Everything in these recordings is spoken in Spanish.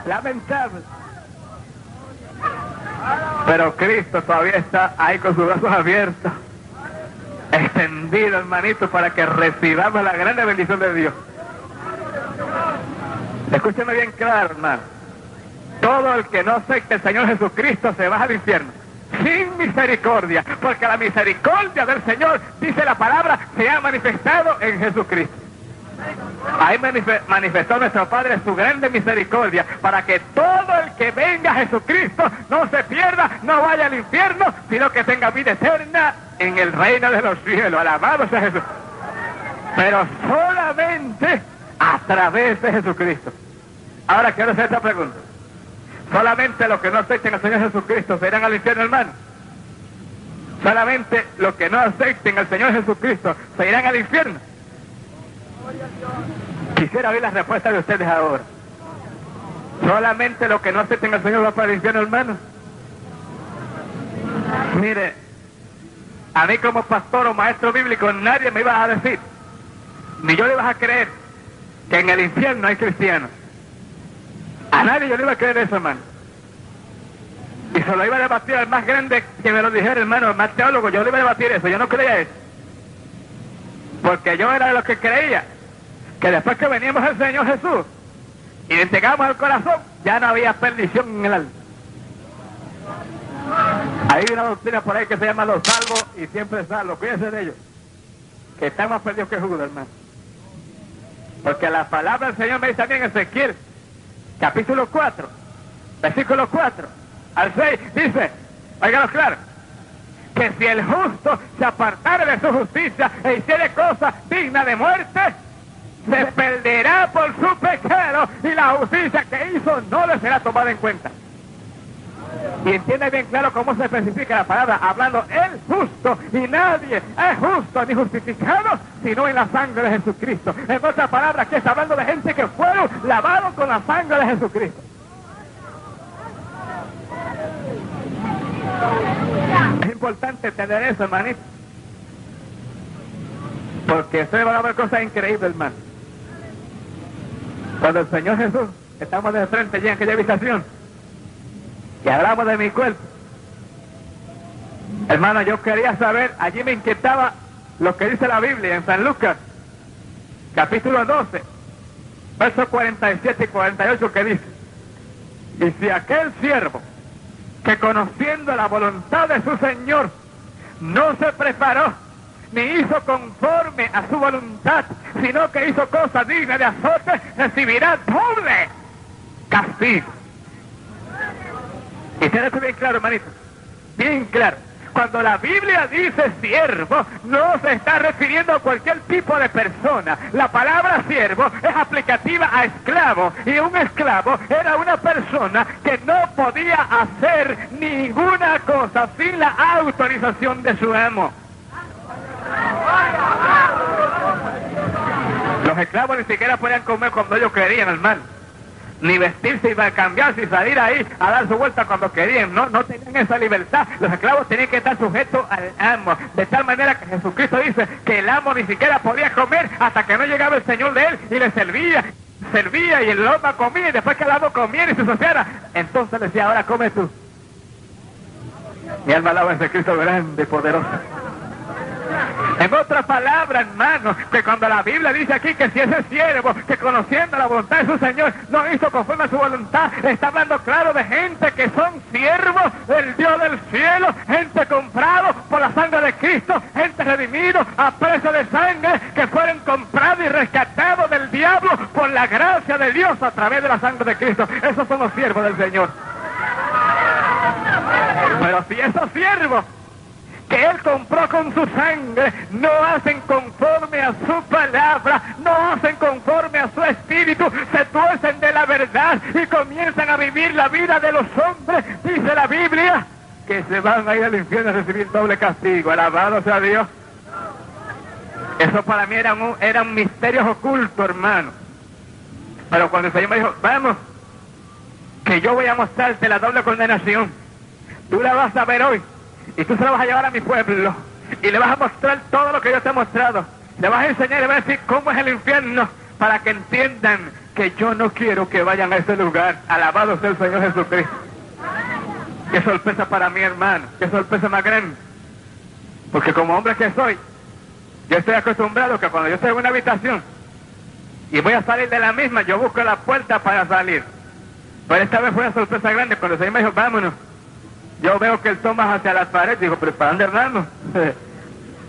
Lamentable. Pero Cristo todavía está ahí con sus brazos abiertos, extendido, hermanito, para que recibamos la grande bendición de Dios. Escúcheme bien claro, hermano. Todo el que no acepte al Señor Jesucristo se va al infierno, sin misericordia, porque la misericordia del Señor, dice la palabra, se ha manifestado en Jesucristo. Ahí manifestó nuestro Padre su grande misericordia, para que todo el que venga a Jesucristo no se pierda, no vaya al infierno, sino que tenga vida eterna en el reino de los cielos. Alabado sea Jesús. Pero solamente a través de Jesucristo. Ahora quiero hacer esta pregunta. ¿Solamente los que no acepten al Señor Jesucristo se irán al infierno, hermano? ¿Solamente los que no acepten al Señor Jesucristo se irán al infierno? Quisiera oír la respuesta de ustedes ahora. ¿Solamente los que no acepten al Señor van para el infierno, hermano? Mire, a mí como pastor o maestro bíblico nadie me iba a decir, ni yo le iba a creer, que en el infierno hay cristianos. A nadie yo le iba a creer eso, hermano. Y se lo iba a debatir al más grande que me lo dijera, hermano, el más teólogo. Yo le iba a debatir eso, yo no creía eso. Porque yo era de los que creía que después que veníamos al Señor Jesús y le entregamos el corazón, ya no había perdición en el alma. Hay una doctrina por ahí que se llama los salvos y siempre salvos. Cuídense de ellos, que están más perdidos que Judas, hermano. Porque la palabra del Señor me dice también en Ezequiel, capítulo 4, versículo 4 al 6, dice, óiganlo claro, que si el justo se apartara de su justicia e hiciere cosas dignas de muerte, se perderá por su pecado y la justicia que hizo no le será tomada en cuenta. Y entiende bien claro cómo se especifica la palabra, hablando el justo, y nadie es justo ni justificado sino en la sangre de Jesucristo. En otras palabras, aquí está hablando de gente que fueron lavados con la sangre de Jesucristo. Es importante entender eso, hermanito, porque ustedes van a ver cosas increíbles, hermano. Cuando el Señor Jesús, estamos de frente ya en aquella habitación y hablamos de mi cuerpo, hermano, yo quería saber, allí me inquietaba lo que dice la Biblia en San Lucas, capítulo 12, versos 47 y 48, que dice, y si aquel siervo que conociendo la voluntad de su Señor no se preparó ni hizo conforme a su voluntad, sino que hizo cosas dignas de azote, recibirá doble castigo. Y tiene esto bien claro, hermanito, bien claro. Cuando la Biblia dice siervo, no se está refiriendo a cualquier tipo de persona. La palabra siervo es aplicativa a esclavo, y un esclavo era una persona que no podía hacer ninguna cosa sin la autorización de su amo. Los esclavos ni siquiera podían comer cuando ellos querían, hermano, ni vestirse y cambiarse y salir ahí a dar su vuelta cuando querían. No tenían esa libertad. Los esclavos tenían que estar sujetos al amo, de tal manera que Jesucristo dice que el amo ni siquiera podía comer hasta que no llegaba el Señor de él y le servía y el amo comía, y después que el amo comiera y se asociara, entonces le decía, ahora come tú. Mi alma alaba a ese Cristo grande y poderoso. En otras palabras, hermano, que cuando la Biblia dice aquí que si ese siervo que conociendo la voluntad de su Señor no hizo conforme a su voluntad, está hablando claro de gente que son siervos del Dios del cielo, gente comprado por la sangre de Cristo, gente redimido a precio de sangre, que fueron comprados y rescatados del diablo por la gracia de Dios a través de la sangre de Cristo. Esos son los siervos del Señor. Pero si esos siervos que Él compró con su sangre no hacen conforme a su palabra, no hacen conforme a su espíritu, se tuercen de la verdad y comienzan a vivir la vida de los hombres, dice la Biblia, que se van a ir al infierno a recibir doble castigo. Alabado sea Dios. Eso para mí eran misterios ocultos, hermano. Pero cuando el Señor me dijo, vamos, que yo voy a mostrarte la doble condenación, tú la vas a ver hoy, y tú se la vas a llevar a mi pueblo, y le vas a mostrar todo lo que yo te he mostrado. Le vas a enseñar y le vas a decir cómo es el infierno, para que entiendan que yo no quiero que vayan a ese lugar. Alabado sea el Señor Jesucristo. Qué sorpresa para mí, hermano, qué sorpresa más grande. Porque como hombre que soy, yo estoy acostumbrado que cuando yo estoy en una habitación y voy a salir de la misma, yo busco la puerta para salir. Pero esta vez fue una sorpresa grande cuando el Señor me dijo, vámonos. Yo veo que él toma hacia las paredes, digo, pero ¿para dónde vamos?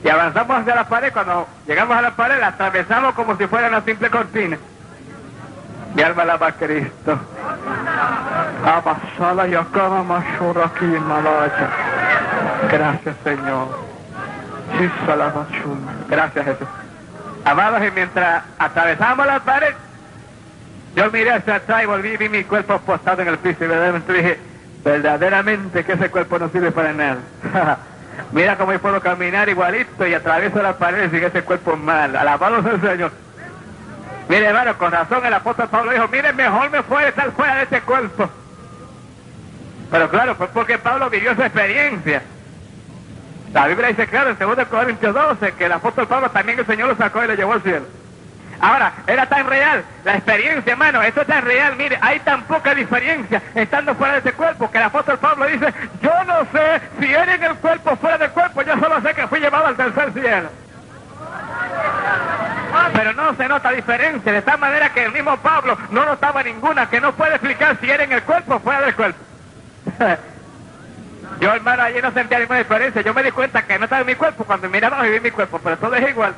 Y avanzamos hacia la pared, cuando llegamos a la pared, la atravesamos como si fuera una simple cortina. Mi alma alaba a Cristo. Abasala y acaba mashura aquí en Malaya. Gracias, Señor. Gracias, Jesús. Amados, y mientras atravesamos la pared, yo miré hacia atrás y volví y vi mi cuerpo postado en el piso y verdaderamente dije, verdaderamente que ese cuerpo no sirve para nada. Mira cómo yo puedo caminar igualito y atravieso la pared sin ese cuerpo mal. Alabado sea el Señor. Mire, hermano, con razón el apóstol Pablo dijo, mire, mejor me fue estar fuera de este cuerpo. Pero claro, fue porque Pablo vivió esa experiencia. La Biblia dice claro en 2 Corintios 12 que el apóstol Pablo también el Señor lo sacó y lo llevó al cielo. Ahora, era tan real la experiencia, hermano, esto es tan real, mire, hay tan poca diferencia estando fuera de ese cuerpo que el apóstol Pablo dice, yo no sé si era en el cuerpo o fuera del cuerpo, yo solo sé que fui llevado al tercer cielo. Pero no se nota diferencia, de tal manera que el mismo Pablo no notaba ninguna, que no puede explicar si era en el cuerpo o fuera del cuerpo. Yo, hermano, allí no sentía ninguna diferencia. Yo me di cuenta que no estaba en mi cuerpo cuando miraba y vi mi cuerpo, pero todo es igual.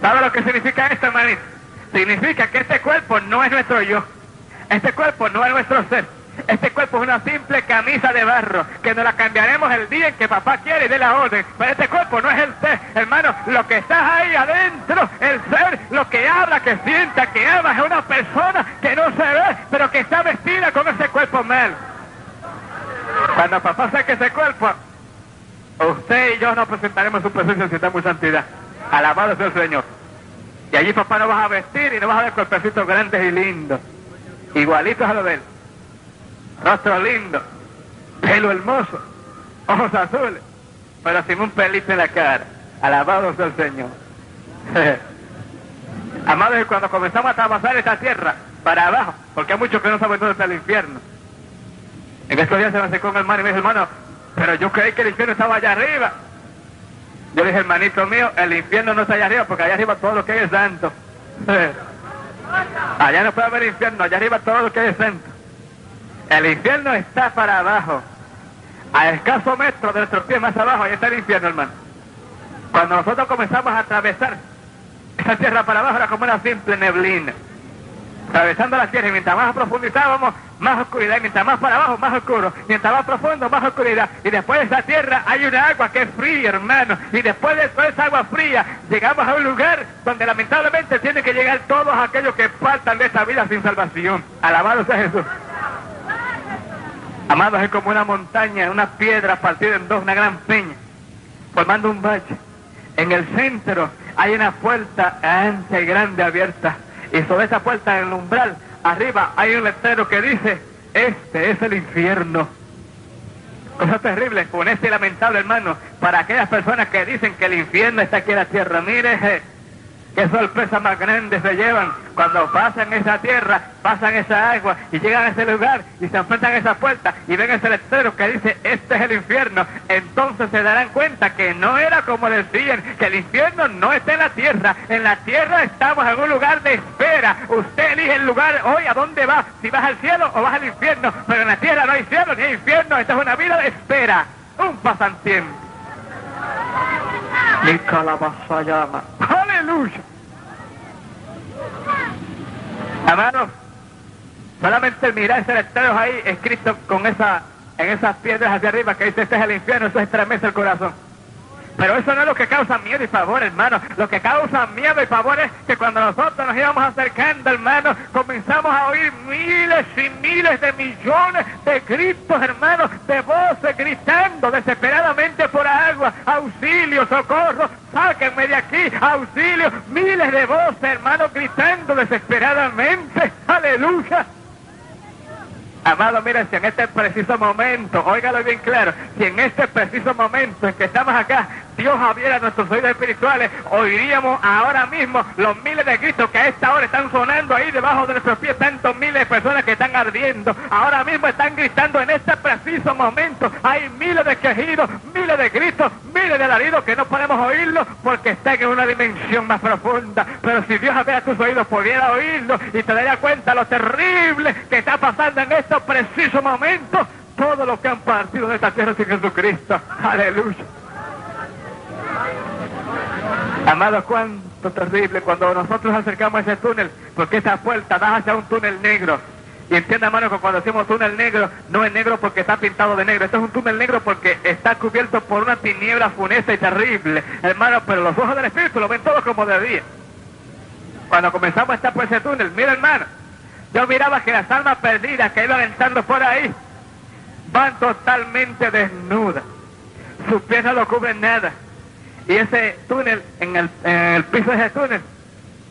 ¿Sabe lo que significa esto, hermanito? Significa que este cuerpo no es nuestro yo. Este cuerpo no es nuestro ser. Este cuerpo es una simple camisa de barro, que nos la cambiaremos el día en que papá quiere y dé la orden. Pero este cuerpo no es el ser, hermano. Lo que está ahí adentro, el ser, lo que habla, que sienta, que ama, es una persona que no se ve, pero que está vestida con ese cuerpo mal. Cuando papá saque ese cuerpo, usted y yo nos presentaremos su presencia si estamos en santidad. Alabado sea el Señor. Y allí papá nos va a vestir y nos va a dar cuerpecitos grandes y lindos, igualitos a lo de él. Rostro lindo, pelo hermoso, ojos azules, pero sin un pelito en la cara. Alabado sea el Señor. Amados, y cuando comenzamos a traspasar esta tierra para abajo, porque hay muchos que no saben dónde está el infierno. En estos días se me acercó un hermano y me dijo, hermano, pero yo creí que el infierno estaba allá arriba. Yo le dije, hermanito mío, el infierno no está allá arriba, porque allá arriba todo lo que hay es santo. Allá no puede haber infierno, allá arriba todo lo que hay es santo. El infierno está para abajo, a escaso metro de nuestros pies más abajo, ahí está el infierno, hermano. Cuando nosotros comenzamos a atravesar esa tierra para abajo, era como una simple neblina. Atravesando la tierra, y mientras más profundizábamos, más oscuridad, y mientras más para abajo, más oscuro, mientras más profundo, más oscuridad, y después de esa tierra hay una agua que es fría, hermano, y después de toda esa agua fría, llegamos a un lugar donde lamentablemente tienen que llegar todos aquellos que faltan de esta vida sin salvación. Alabado sea Jesús. Amados, es como una montaña, una piedra partida en dos, una gran peña, formando un valle. En el centro hay una puerta ancha y grande abierta, y sobre esa puerta, en el umbral, arriba hay un letrero que dice, este es el infierno. Cosa terrible, funesta y lamentable, hermano, para aquellas personas que dicen que el infierno está aquí en la tierra. Mire, qué sorpresa más grande se llevan cuando pasan esa tierra, pasan esa agua y llegan a ese lugar y se enfrentan a esa puerta y ven ese letrero que dice, este es el infierno. Entonces se darán cuenta que no era como decían, que el infierno no está en la tierra estamos en un lugar de espera. Usted elige el lugar hoy a dónde va, si vas al cielo o vas al infierno, pero en la tierra no hay cielo ni hay infierno, esta es una vida de espera, un pasatiempo. Mi calabaza llama. ¡Aleluya! Amados, solamente mirar ese letrero ahí escrito con en esas piedras hacia arriba que dice, este es el infierno, eso estremece el corazón. Pero eso no es lo que causa miedo y pavor, hermano. Lo que causa miedo y pavor es que cuando nosotros nos íbamos acercando, hermano, comenzamos a oír miles y miles de millones de gritos, hermano, de voces gritando desesperadamente por agua, auxilio, socorro, sáquenme de aquí, auxilio, miles de voces, hermano, gritando desesperadamente. ¡Aleluya! Amado, miren, si en este preciso momento, óigalo bien claro, si en este preciso momento en que estamos acá, Dios abriera nuestros oídos espirituales, oiríamos ahora mismo los miles de gritos que a esta hora están sonando ahí debajo de nuestros pies, tantos miles de personas que están ardiendo, ahora mismo están gritando en este preciso momento, hay miles de quejidos, miles de gritos, miles de alaridos que no podemos oírlos porque están en una dimensión más profunda, pero si Dios abriera tus oídos pudiera oírlo y te daría cuenta lo terrible que está pasando en estos precisos momentos, todos los que han partido de esta tierra sin Jesucristo, aleluya. Amados, cuánto terrible cuando nosotros acercamos a ese túnel, porque esa puerta da hacia un túnel negro. Y entienda, hermano, que cuando decimos túnel negro, no es negro porque está pintado de negro. Esto es un túnel negro porque está cubierto por una tiniebla funesta y terrible, hermano, pero los ojos del Espíritu lo ven todo como de día. Cuando comenzamos a estar por ese túnel, mira, hermano, yo miraba que las almas perdidas que iban entrando por ahí van totalmente desnudas. Sus pies no lo cubren nada. Y ese túnel, en el piso de ese túnel,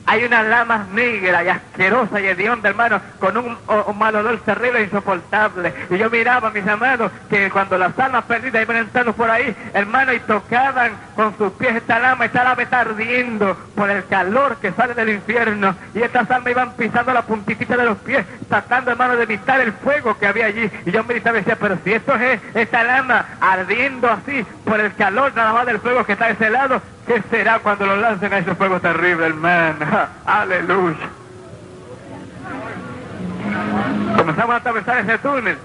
hay una lama negra y asquerosa y hedionda, hermano, con un mal olor terrible e insoportable. Y yo miraba, mis amados, que cuando las almas perdidas iban entrando por ahí, hermano, y tocaban con sus pies esta lama está ardiendo por el calor que sale del infierno. Y estas almas iban pisando la puntitita de los pies, tratando, hermano, de evitar el fuego que había allí. Y yo meditaba y decía, pero si esto es esta lama ardiendo así por el calor nada más del fuego que está de ese lado, ¿qué será cuando lo lancen a ese fuego terrible, hermano? Aleluya. Comenzamos a atravesar ese túnel.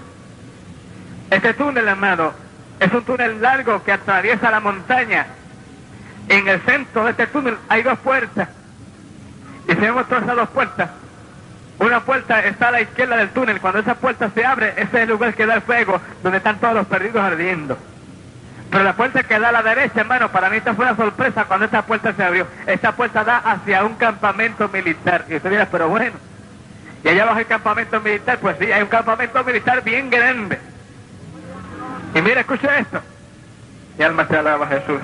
Este túnel, hermano, es un túnel largo que atraviesa la montaña. En el centro de este túnel hay dos puertas. Y si vemos todas esas dos puertas, una puerta está a la izquierda del túnel. Cuando esa puerta se abre, ese es el lugar que da el fuego, donde están todos los perdidos ardiendo. Pero la puerta que da a la derecha, hermano, para mí esta fue una sorpresa cuando esta puerta se abrió. Esta puerta da hacia un campamento militar. Y usted dirá, pero bueno, y allá abajo hay campamento militar. Pues sí, hay un campamento militar bien grande. Y mira, escucha esto. Mi alma te alaba, Jesús.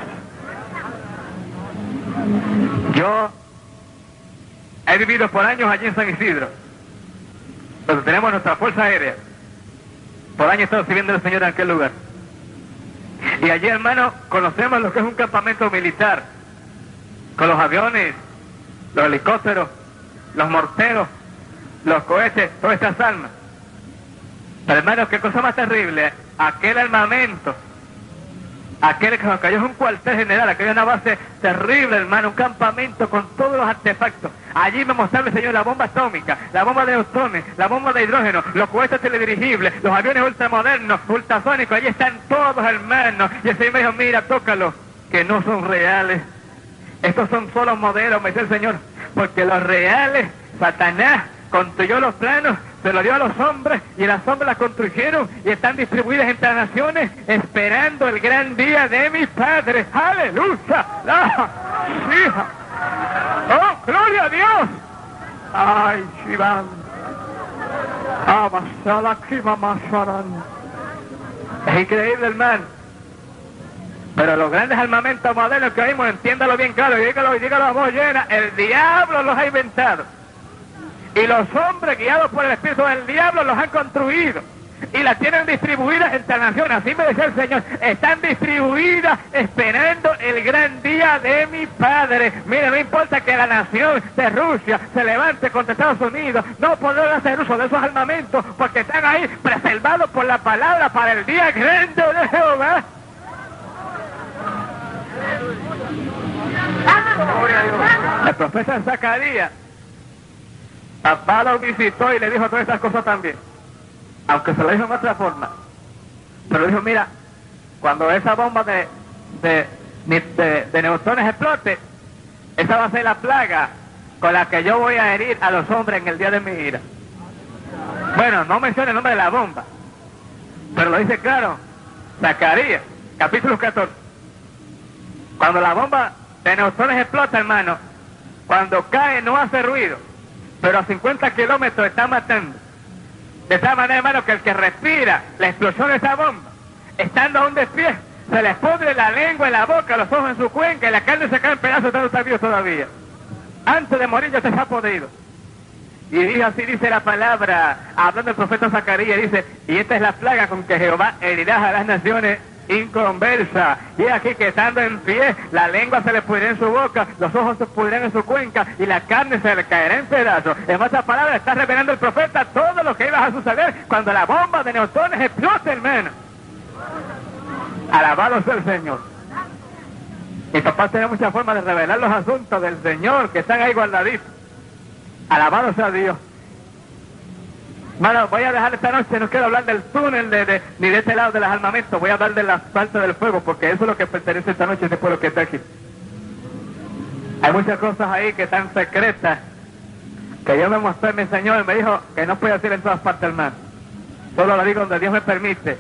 Yo he vivido por años allí en San Isidro, donde tenemos nuestra fuerza aérea. Por años he estado sirviendo al Señor en aquel lugar. Y allí, hermano, conocemos lo que es un campamento militar, con los aviones, los helicópteros, los morteros, los cohetes, todas estas armas. Pero, hermano, qué cosa más terrible, aquel armamento, aquel que es un cuartel general, aquella es una base terrible, hermano, un campamento con todos los artefactos. Allí me mostraba el Señor la bomba atómica, la bomba de neutrones, la bomba de hidrógeno, los cohetes teledirigibles, los aviones ultramodernos, ultrasónicos, allí están todos, hermanos. Y el Señor me dijo, mira, tócalos, que no son reales. Estos son solo modelos, me dice el Señor, porque los reales, Satanás construyó los planos, se lo dio a los hombres, y las hombres las construyeron y están distribuidas entre las naciones, esperando el gran día de mi Padre. ¡Aleluya! ¡Ah! ¡Hija! ¡Oh, gloria a Dios! ¡Ay, Shivan! ¡Amasala Kimamasaran! Es increíble, hermano. Pero los grandes armamentos modernos que oímos, entiéndalo bien claro, y dígalo a voz llena, el diablo los ha inventado. Y los hombres guiados por el espíritu del diablo los han construido. Y las tienen distribuidas entre naciones. Así me decía el Señor. Están distribuidas esperando el gran día de mi Padre. Mire, no importa que la nación de Rusia se levante contra Estados Unidos. No podrán hacer uso de esos armamentos porque están ahí preservados por la palabra para el día grande de Jehová. El profeta Zacarías, papá lo visitó y le dijo todas estas cosas también, aunque se lo dijo en otra forma, pero dijo, mira, cuando esa bomba de neutrones explote, esa va a ser la plaga con la que yo voy a herir a los hombres en el día de mi ira. Bueno, no menciona el nombre de la bomba, pero lo dice claro, Zacarías, capítulo 14. Cuando la bomba de neutrones explota, hermano, cuando cae no hace ruido, pero a 50 kilómetros está matando. De tal manera, hermano, que el que respira la explosión de esa bomba, estando aún de pie, se les pudre la lengua en la boca, los ojos en su cuenca, y la carne se cae en pedazos, no está vivo todavía. Antes de morir ya se ha podrido. Y dijo, así dice la palabra, hablando el profeta Zacarías, dice, y esta es la plaga con que Jehová herirá a las naciones, inconversa. Y aquí que estando en pie, la lengua se le pudrirá en su boca, los ojos se pudrirán en su cuenca y la carne se le caerá en pedazos. En otras palabras, está revelando el profeta todo lo que iba a suceder cuando la bomba de neutrones explote, hermano. Alabado sea el Señor. Mi papá tiene muchas formas de revelar los asuntos del Señor que están ahí guardaditos. Alabado sea Dios. Bueno, voy a dejar esta noche, no quiero hablar del túnel ni de este lado de los armamentos, voy a hablar de la falta del fuego, porque eso es lo que pertenece esta noche a este pueblo que está aquí. Hay muchas cosas ahí que están secretas, que Dios me mostró, me enseñó y me dijo que no puedo decir en todas partes, hermano. Solo lo digo donde Dios me permite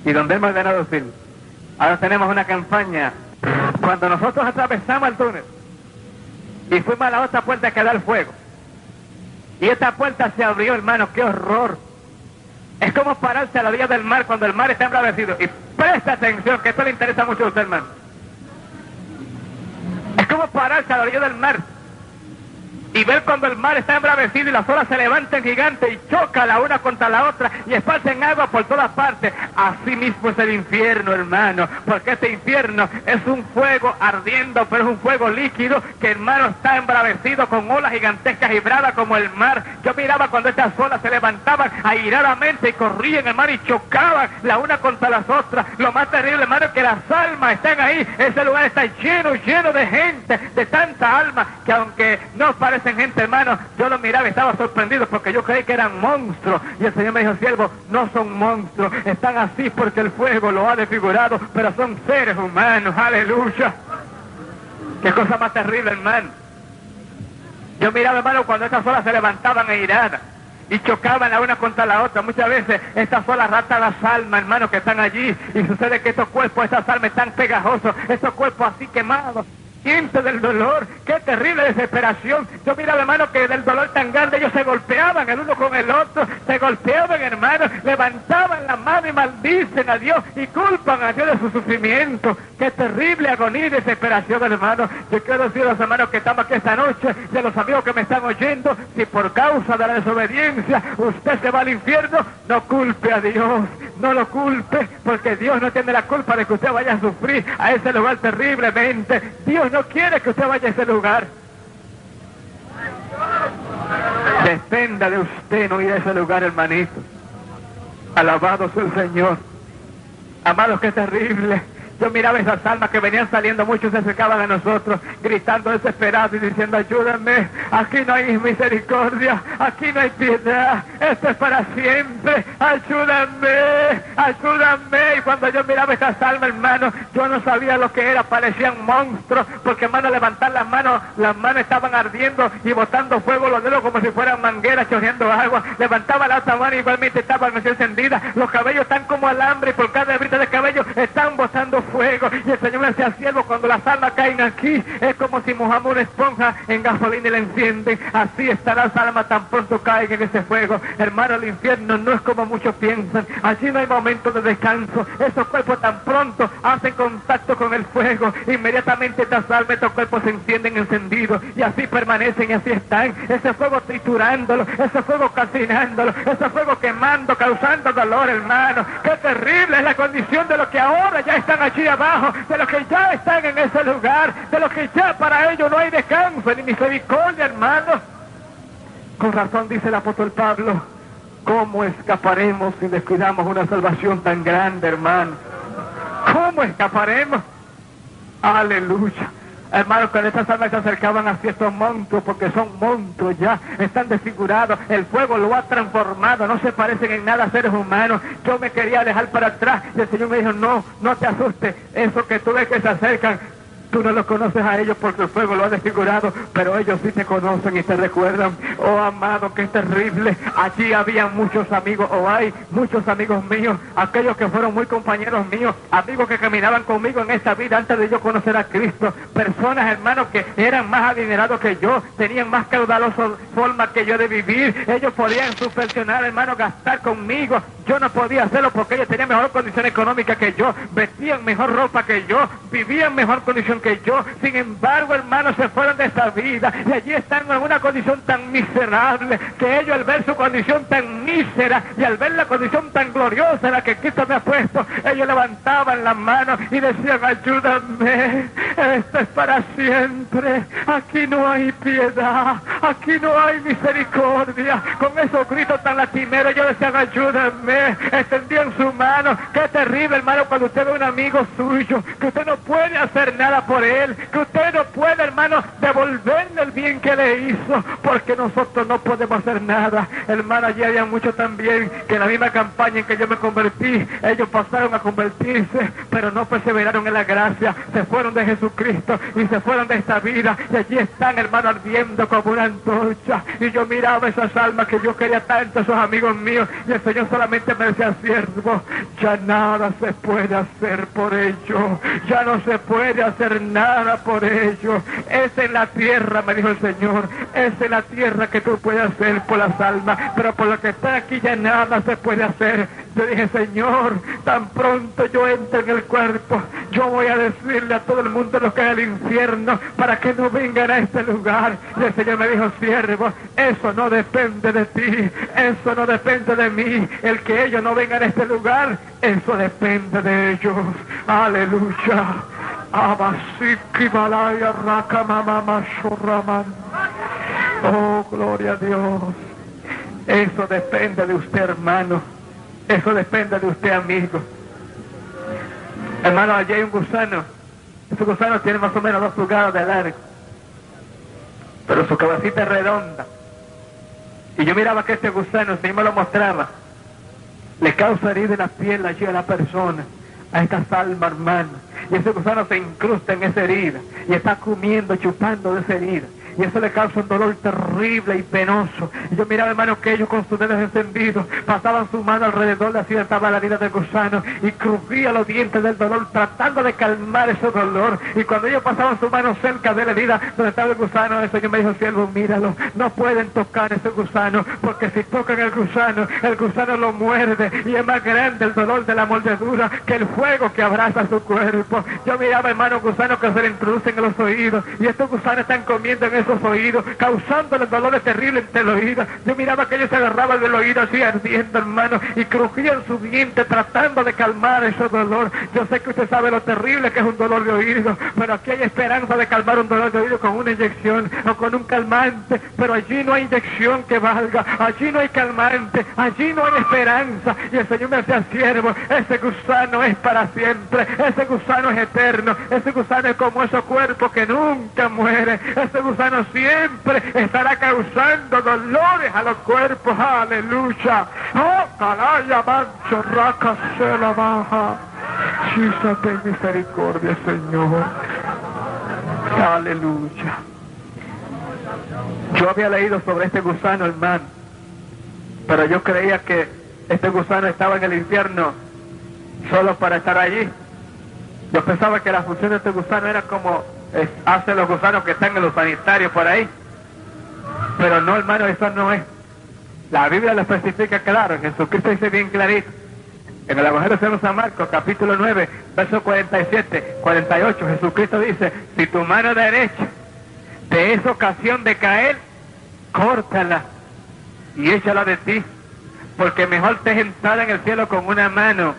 y donde Él me ha ordenado decirlo. Ahora tenemos una campaña. Cuando nosotros atravesamos el túnel y fuimos a la otra puerta que da el fuego, y esta puerta se abrió, hermano, ¡qué horror! Es como pararse a la orilla del mar cuando el mar está embravecido. Y presta atención, que esto le interesa mucho a usted, hermano. Es como pararse a la orilla del mar y ver cuando el mar está embravecido y las olas se levantan gigantes y chocan la una contra la otra y esparcen agua por todas partes. Así mismo es el infierno, hermano, porque este infierno es un fuego ardiendo, pero es un fuego líquido que, hermano, está embravecido con olas gigantescas y bravas como el mar. Yo miraba cuando estas olas se levantaban airadamente y corrían, hermano, y chocaban la una contra las otras. Lo más terrible, hermano, es que las almas están ahí. Ese lugar está lleno de gente, de tanta alma, que aunque no parecen gente, hermano, yo lo miraba y estaba sorprendido porque yo creí que eran monstruos. Y el Señor me dijo, siervo, no son monstruos, están así porque el fuego lo ha desfigurado, pero son seres humanos. Aleluya. Qué cosa más terrible, hermano. Yo miraba, hermano, cuando estas olas se levantaban airadas y chocaban la una contra la otra. Muchas veces estas olas raptan las almas, hermano, que están allí, y sucede que estos cuerpos, estas almas están pegajosos, estos cuerpos así quemados, siente del dolor. Qué terrible desesperación. Yo miraba, hermano, que del dolor tan grande ellos se golpeaban el uno con el otro, se golpeaban, hermano, levantaban la mano y maldicen a Dios y culpan a Dios de su sufrimiento. Qué terrible agonía y desesperación, hermano. Yo quiero decir a los hermanos que estamos aquí esta noche y a los amigos que me están oyendo, si por causa de la desobediencia usted se va al infierno, no culpe a Dios, no lo culpe, porque Dios no tiene la culpa de que usted vaya a sufrir a ese lugar terriblemente. Dios no quiere que usted vaya a ese lugar. Dependa de usted no ir a ese lugar, hermanito. Alabado sea el Señor. Amados, qué terrible. Yo miraba esas almas que venían saliendo, muchos se acercaban a nosotros, gritando desesperados y diciendo, ayúdame, aquí no hay misericordia, aquí no hay piedad, esto es para siempre, ayúdame, ayúdame. Y cuando yo miraba esas almas, hermano, yo no sabía lo que era, parecían monstruos, porque, hermano, levantar las manos estaban ardiendo y botando fuego, los dedos como si fueran mangueras chorreando agua. Levantaba la otra mano y igualmente estaba encendida, los cabellos están como alambre y por cada brita de cabello están botando fuego. Y el Señor me decía, siervo, cuando las almas caen aquí es como si mojamos una esponja en gasolina y la encienden. Así estarán las almas tan pronto caen en ese fuego. Hermano, el infierno no es como muchos piensan. Allí no hay momento de descanso. Esos cuerpos tan pronto hacen contacto con el fuego, inmediatamente estas almas, estos cuerpos se encienden encendidos y así permanecen y así están. Ese fuego triturándolo, ese fuego calcinándolo, ese fuego quemando, causando dolor, hermano. Qué terrible es la condición de los que ahora ya están allí abajo, de los que ya están en ese lugar, de los que ya para ellos no hay descanso ni misericordia, hermano. Con razón dice el apóstol Pablo, ¿cómo escaparemos si descuidamos una salvación tan grande, hermano? ¿Cómo escaparemos? Aleluya. Hermanos, cuando estas almas se acercaban hacia estos monstruos, porque son monstruos ya, están desfigurados, el fuego lo ha transformado, no se parecen en nada a seres humanos. Yo me quería dejar para atrás y el Señor me dijo, no, no te asustes, eso que tú ves que se acercan, tú no los conoces a ellos porque el fuego lo ha desfigurado, pero ellos sí te conocen y te recuerdan. Oh, amado, qué terrible. Allí había muchos amigos, o hay muchos amigos míos, aquellos que fueron muy compañeros míos, amigos que caminaban conmigo en esta vida antes de yo conocer a Cristo. Personas, hermanos, que eran más adinerados que yo, tenían más caudalosa forma que yo de vivir. Ellos podían subvencionar, hermano, gastar conmigo. Yo no podía hacerlo porque ellos tenían mejor condición económica que yo, vestían mejor ropa que yo, vivían mejor condición que yo. Sin embargo, hermanos, se fueron de esta vida y allí están en una condición tan miserable que ellos, al ver su condición tan mísera y al ver la condición tan gloriosa en la que Cristo me ha puesto, ellos levantaban las manos y decían: ayúdame, esto es para siempre, aquí no hay piedad, aquí no hay misericordia. Con esos gritos tan lastimeros ellos decían: ayúdame, extendían su mano. Qué terrible, hermano, cuando usted ve a un amigo suyo que usted no puede hacer nada por él, que usted no puede, hermano, devolverle el bien que le hizo, porque nosotros no podemos hacer nada. Hermano, allí había muchos también que en la misma campaña en que yo me convertí, ellos pasaron a convertirse, pero no perseveraron en la gracia, se fueron de Jesucristo y se fueron de esta vida, y allí están, hermano, ardiendo como una antorcha. Y yo miraba esas almas que yo quería tanto, esos amigos míos, y el Señor solamente me decía: siervo, ya nada se puede hacer por ellos, ya no se puede hacer nada por ellos. Es en la tierra, me dijo el Señor, es en la tierra que tú puedes hacer por las almas, pero por lo que está aquí ya nada se puede hacer. Yo dije: Señor, tan pronto yo entre en el cuerpo, yo voy a decirle a todo el mundo lo que es el infierno, para que no vengan a este lugar. Y el Señor me dijo: siervo, eso no depende de ti, eso no depende de mí, el que ellos no vengan a este lugar, eso depende de ellos. Aleluya. Oh, gloria a Dios. Eso depende de usted, hermano. Eso depende de usted, amigo. Hermano, allí hay un gusano. Ese gusano tiene más o menos 2 pulgadas de largo, pero su cabecita es redonda. Y yo miraba que este gusano, si me lo mostraba, le causa herida en la piel allí a la persona, a estas almas, hermano. Y ese gusano se incrusta en esa herida y está comiendo, chupando de esa herida. Y eso le causa un dolor terrible y penoso. Y yo miraba, hermano, que ellos con sus dedos encendidos pasaban su mano alrededor de así estaba la herida del gusano y crujía los dientes del dolor, tratando de calmar ese dolor. Y cuando ellos pasaban su mano cerca de la herida donde estaba el gusano, el Señor me dijo: siervo, míralo, no pueden tocar ese gusano, porque si tocan el gusano lo muerde, y es más grande el dolor de la mordedura que el fuego que abraza su cuerpo. Yo miraba, hermano, gusanos que se le introducen en los oídos, y estos gusanos están comiendo en esos oídos, causándole dolores terribles entre los oídos. Yo miraba que ellos se agarraban del oído así ardiendo, hermano, y crujían su diente tratando de calmar ese dolor. Yo sé que usted sabe lo terrible que es un dolor de oído, pero aquí hay esperanza de calmar un dolor de oído con una inyección o con un calmante, pero allí no hay inyección que valga, allí no hay calmante, allí no hay esperanza. Y el Señor me decía: siervo, ese gusano es para siempre, ese gusano es eterno, ese gusano es como esos cuerpos que nunca muere, ese gusano siempre estará causando dolores a los cuerpos. Aleluya. Oh, calaya, mancho, raca, se la baja. Chisa, ten misericordia, Señor. Aleluya. Yo había leído sobre este gusano, hermano, pero yo creía que este gusano estaba en el infierno solo para estar allí. Yo pensaba que la función de este gusano era como hacen los gusanos que están en los sanitarios por ahí. Pero no, hermano, eso no es. La Biblia lo especifica claro. Jesucristo dice bien clarito en el Evangelio de San Marcos, capítulo 9, versos 47, 48. Jesucristo dice: si tu mano derecha te es ocasión de caer, córtala y échala de ti, porque mejor te es entrar en el cielo con una mano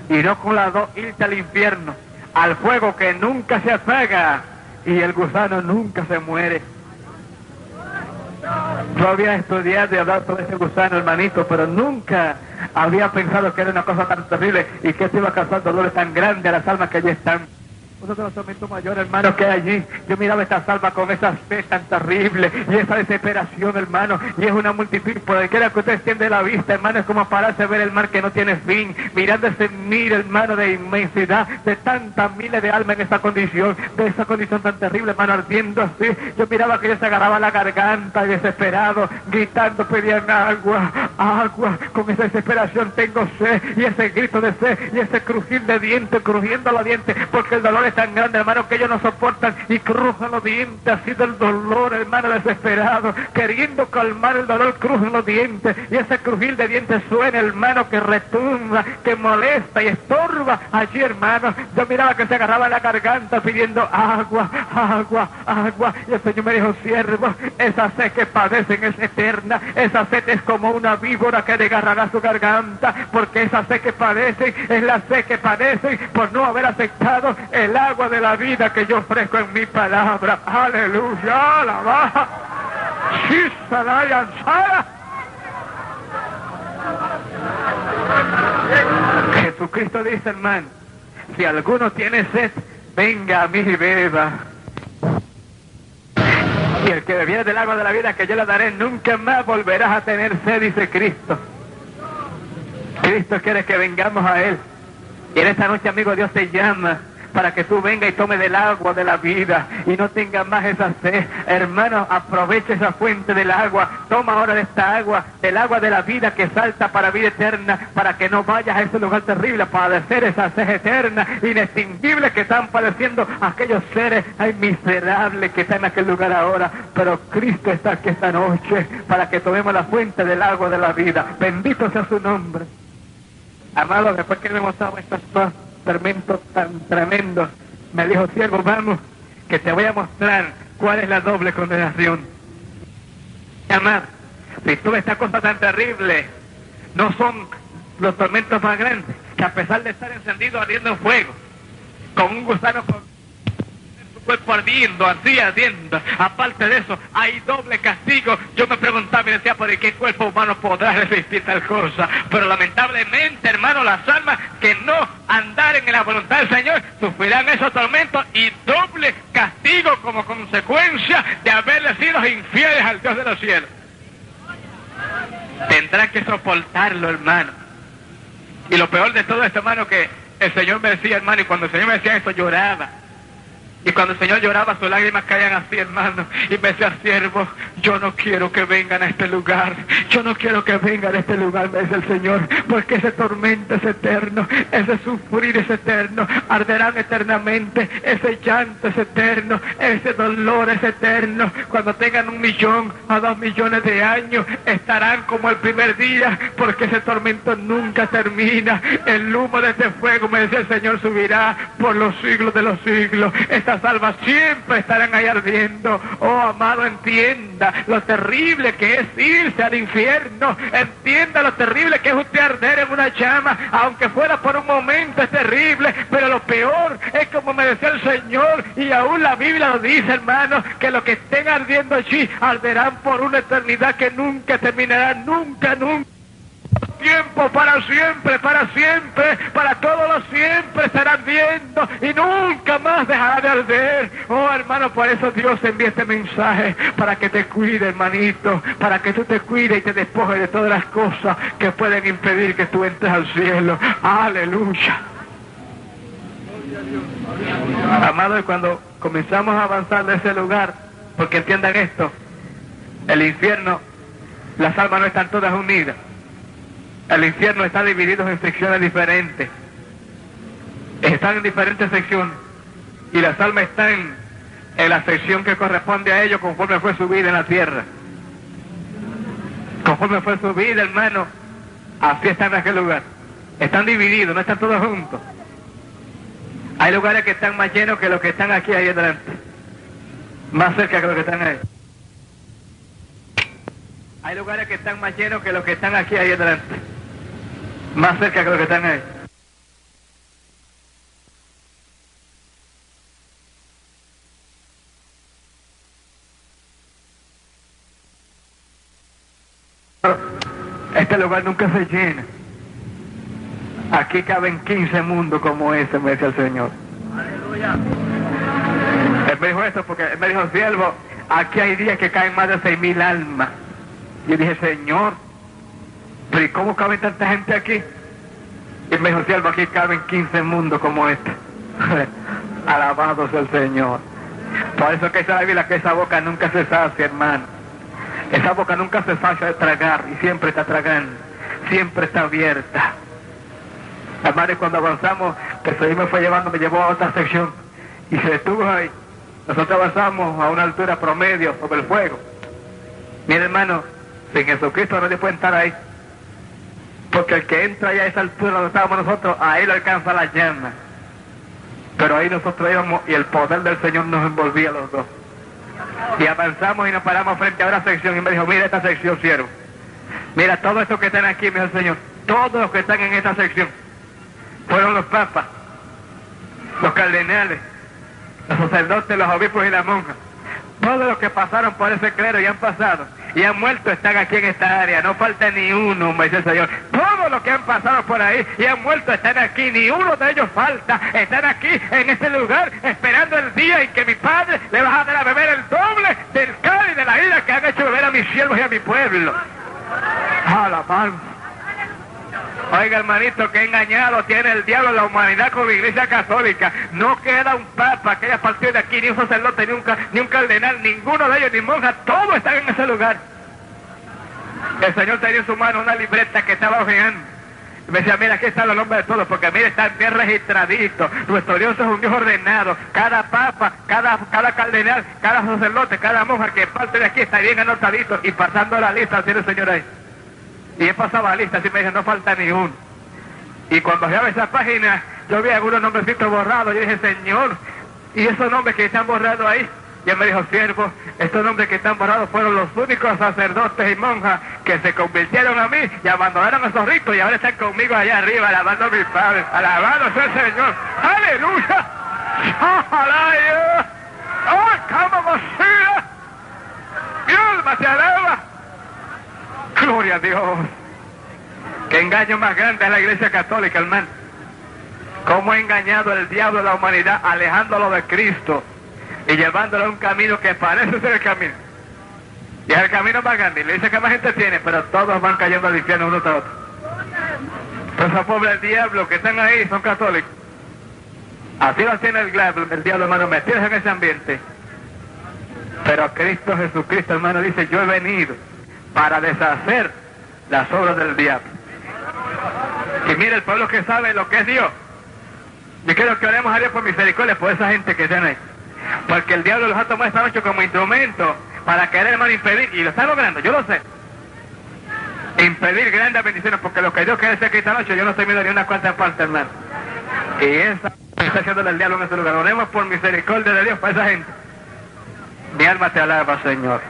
y no con las dos irte al infierno, al fuego que nunca se apaga y el gusano nunca se muere. Yo había estudiado y hablado sobre ese gusano, hermanito, pero nunca había pensado que era una cosa tan terrible y que esto iba a causar dolores tan grandes a las almas que allí están. Uno de los tormentos mayores, hermano, que hay allí. Yo miraba estas almas con esa fe tan terrible y esa desesperación, hermano, y es una multitud. Por el que era que usted extiende la vista, hermano, es como pararse a ver el mar que no tiene fin, mirando ese mir, hermano, de inmensidad, de tantas miles de almas en esa condición tan terrible, hermano, ardiendo así. Yo miraba que ellos se agarraban la garganta, desesperado, gritando, pedían agua, agua, con esa desesperación: tengo sed, y ese grito de sed, y ese crujir de dientes, crujiendo los dientes, porque el dolor es tan grande, hermano, que ellos no soportan y crujen los dientes así del dolor, hermano, desesperado, queriendo calmar el dolor, crujen los dientes, y ese crujir de dientes suena, hermano, que retumba, que molesta y estorba allí, hermano. Yo miraba que se agarraba la garganta pidiendo agua, agua, agua, y el Señor me dijo, siervo, esa sed que padecen es eterna, esa sed es como una víbora que desgarrará su garganta, porque esa sed que padecen es la sed que padecen por no haber aceptado el agua de la vida que yo ofrezco en mi palabra. Aleluya, alaba. Jesucristo dice, hermano, si alguno tiene sed, venga a mí y beba. Y el que bebiere del agua de la vida que yo le daré, nunca más volverás a tener sed, dice Cristo. Cristo quiere que vengamos a Él. Y en esta noche, amigo, Dios te llama para que tú vengas y tomes del agua de la vida y no tengas más esa sed. Hermano, aprovecha esa fuente del agua. Toma ahora de esta agua, del agua de la vida que salta para vida eterna, para que no vayas a ese lugar terrible a padecer esa sed eterna, inextinguible que están padeciendo aquellos seres miserables que están en aquel lugar ahora. Pero Cristo está aquí esta noche para que tomemos la fuente del agua de la vida. Bendito sea su nombre. Amado, después que hemos dado estos dos tormentos tan tremendos, me dijo, siervo, vamos, que te voy a mostrar cuál es la doble condenación. Amado, si tú ves esta cosa tan terrible, no son los tormentos más grandes, que a pesar de estar encendido ardiendo en fuego, con un gusano por su cuerpo ardiendo, así ardiendo, aparte de eso, hay doble castigo. Yo me preguntaba y decía, ¿por qué cuerpo humano podrá resistir tal cosa? Pero lamentablemente, hermano, las almas que no andaren en la voluntad del Señor sufrirán esos tormentos y doble castigo como consecuencia de haberle sido infieles al Dios de los cielos. Tendrán que soportarlo, hermano. Y lo peor de todo esto, hermano, que el Señor me decía, hermano, y cuando el Señor me decía esto, lloraba. Y cuando el Señor lloraba, sus lágrimas caían así, hermano. Y me decía, siervo, yo no quiero que vengan a este lugar. Yo no quiero que vengan a este lugar, me dice el Señor. Porque ese tormento es eterno. Ese sufrir es eterno. Arderán eternamente. Ese llanto es eterno. Ese dolor es eterno. Cuando tengan 1 millón a 2 millones de años, estarán como el primer día. Porque ese tormento nunca termina. El humo de este fuego, me decía el Señor, subirá por los siglos de los siglos. Estas almas siempre estarán ahí ardiendo. Oh, amado, entienda lo terrible que es irse al infierno. Entienda lo terrible que es usted arder en una llama. Aunque fuera por un momento es terrible, pero lo peor es, como me decía el Señor, y aún la Biblia lo dice, hermano, que los que estén ardiendo allí arderán por una eternidad que nunca terminará, nunca, nunca. Tiempo, para siempre, para todos los siempre estarán viendo y nunca más dejará de arder. Oh, hermano, por eso Dios envía este mensaje, para que te cuide, hermanito, para que tú te cuides y te despojes de todas las cosas que pueden impedir que tú entres al cielo. Aleluya. Amado, y cuando comenzamos a avanzar de ese lugar, porque entiendan esto, el infierno, las almas no están todas unidas. El infierno está dividido en secciones diferentes. Están en diferentes secciones. Y las almas están en la sección que corresponde a ellos conforme fue su vida en la tierra. Conforme fue su vida, hermano, así están en aquel lugar. Están divididos, no están todos juntos. Hay lugares que están más llenos que los que están aquí ahí adelante. Más cerca que los que están ahí. Hay lugares que están más llenos que los que están aquí ahí adelante. Más cerca que los que están ahí. Este lugar nunca se llena. Aquí caben 15 mundos como ese, me decía el Señor. Aleluya. Él me dijo esto porque él me dijo, siervo, aquí hay días que caen más de 6,000 almas. Y yo dije, Señor, pero ¿y cómo cabe tanta gente aquí? Y me dijo, siervo, aquí caben 15 mundos como este. Alabado sea el Señor. Por eso que dice la Biblia que esa boca nunca se sacia, hermano. Esa boca nunca se sacia de tragar y siempre está tragando. Siempre está abierta. Hermano, y cuando avanzamos, que el Señor me fue llevando, me llevó a otra sección. y se detuvo ahí. Nosotros avanzamos a una altura promedio sobre el fuego. Mira, hermano, sin Jesucristo nadie puede estar ahí, porque el que entra ya a esa altura donde estábamos nosotros, ahí lo alcanza la llama. Pero ahí nosotros íbamos y el poder del Señor nos envolvía a los dos. Y avanzamos y nos paramos frente a una sección y me dijo, mira esta sección, siervo. Mira, todos estos que están aquí, me dijo el Señor, todos los que están en esta sección fueron los papas, los cardenales, los sacerdotes, los obispos y las monjas. Todos los que pasaron por ese clero y han pasado y han muerto están aquí en esta área. No falta ni uno, me dice el Señor. Todos los que han pasado por ahí y han muerto están aquí. Ni uno de ellos falta. Están aquí en este lugar esperando el día en que mi Padre le va a dar a beber el doble del cáliz de la ira que han hecho beber a mis siervos y a mi pueblo. Alabanza. Oiga, hermanito, que engañado tiene el diablo en la humanidad con la Iglesia Católica. No queda un papa que haya partido de aquí, ni un sacerdote, ni un cardenal, ninguno de ellos, ni monja, todos están en ese lugar. El Señor tenía en su mano una libreta que estaba hojeando. Me decía, mira, aquí están los nombres de todos, porque mira, están bien registraditos. Nuestro Dios es un Dios ordenado. Cada papa, cada cardenal, cada sacerdote, cada monja que parte de aquí está bien anotadito. Y pasando la lista, tiene el Señor ahí. Y he pasado la lista, así me dice, no falta ni uno. Y cuando llevaba esa página, yo vi algunos nombrecitos borrados. Yo dije, Señor, ¿y esos nombres que están borrados ahí? Y él me dijo, siervo, estos nombres que están borrados fueron los únicos sacerdotes y monjas que se convirtieron a mí y abandonaron esos ritos y ahora están conmigo allá arriba, alabando a mi Padre, alabando sea el Señor. ¡Aleluya! ¡Aleluya! ¡Oh, cómo vacía! ¡Mi alma te alaba! ¡Gloria a Dios! ¡Qué engaño más grande es la Iglesia Católica, hermano! ¿Cómo ha engañado el diablo a la humanidad, alejándolo de Cristo y llevándolo a un camino que parece ser el camino? Y es el camino más grande. Y le dice que más gente tiene, pero todos van cayendo al infierno uno tras otro. Pero esos pobres diablos que están ahí son católicos. Así lo tiene el diablo, hermano, metidos en ese ambiente. Pero Cristo Jesucristo, hermano, dice, yo he venido para deshacer las obras del diablo. Y mire, el pueblo que sabe lo que es Dios, yo quiero que oremos a Dios por misericordia por esa gente que están ahí, porque el diablo los ha tomado esta noche como instrumento para querer, hermano, impedir, y lo está logrando, yo lo sé, impedir grandes bendiciones, porque lo que Dios quiere hacer que esta noche yo no estoy viendo ni una cuarta parte, hermano, y esa está haciendo el diablo en ese lugar. Oremos por misericordia de Dios para esa gente. Mi alma te alaba, Señor.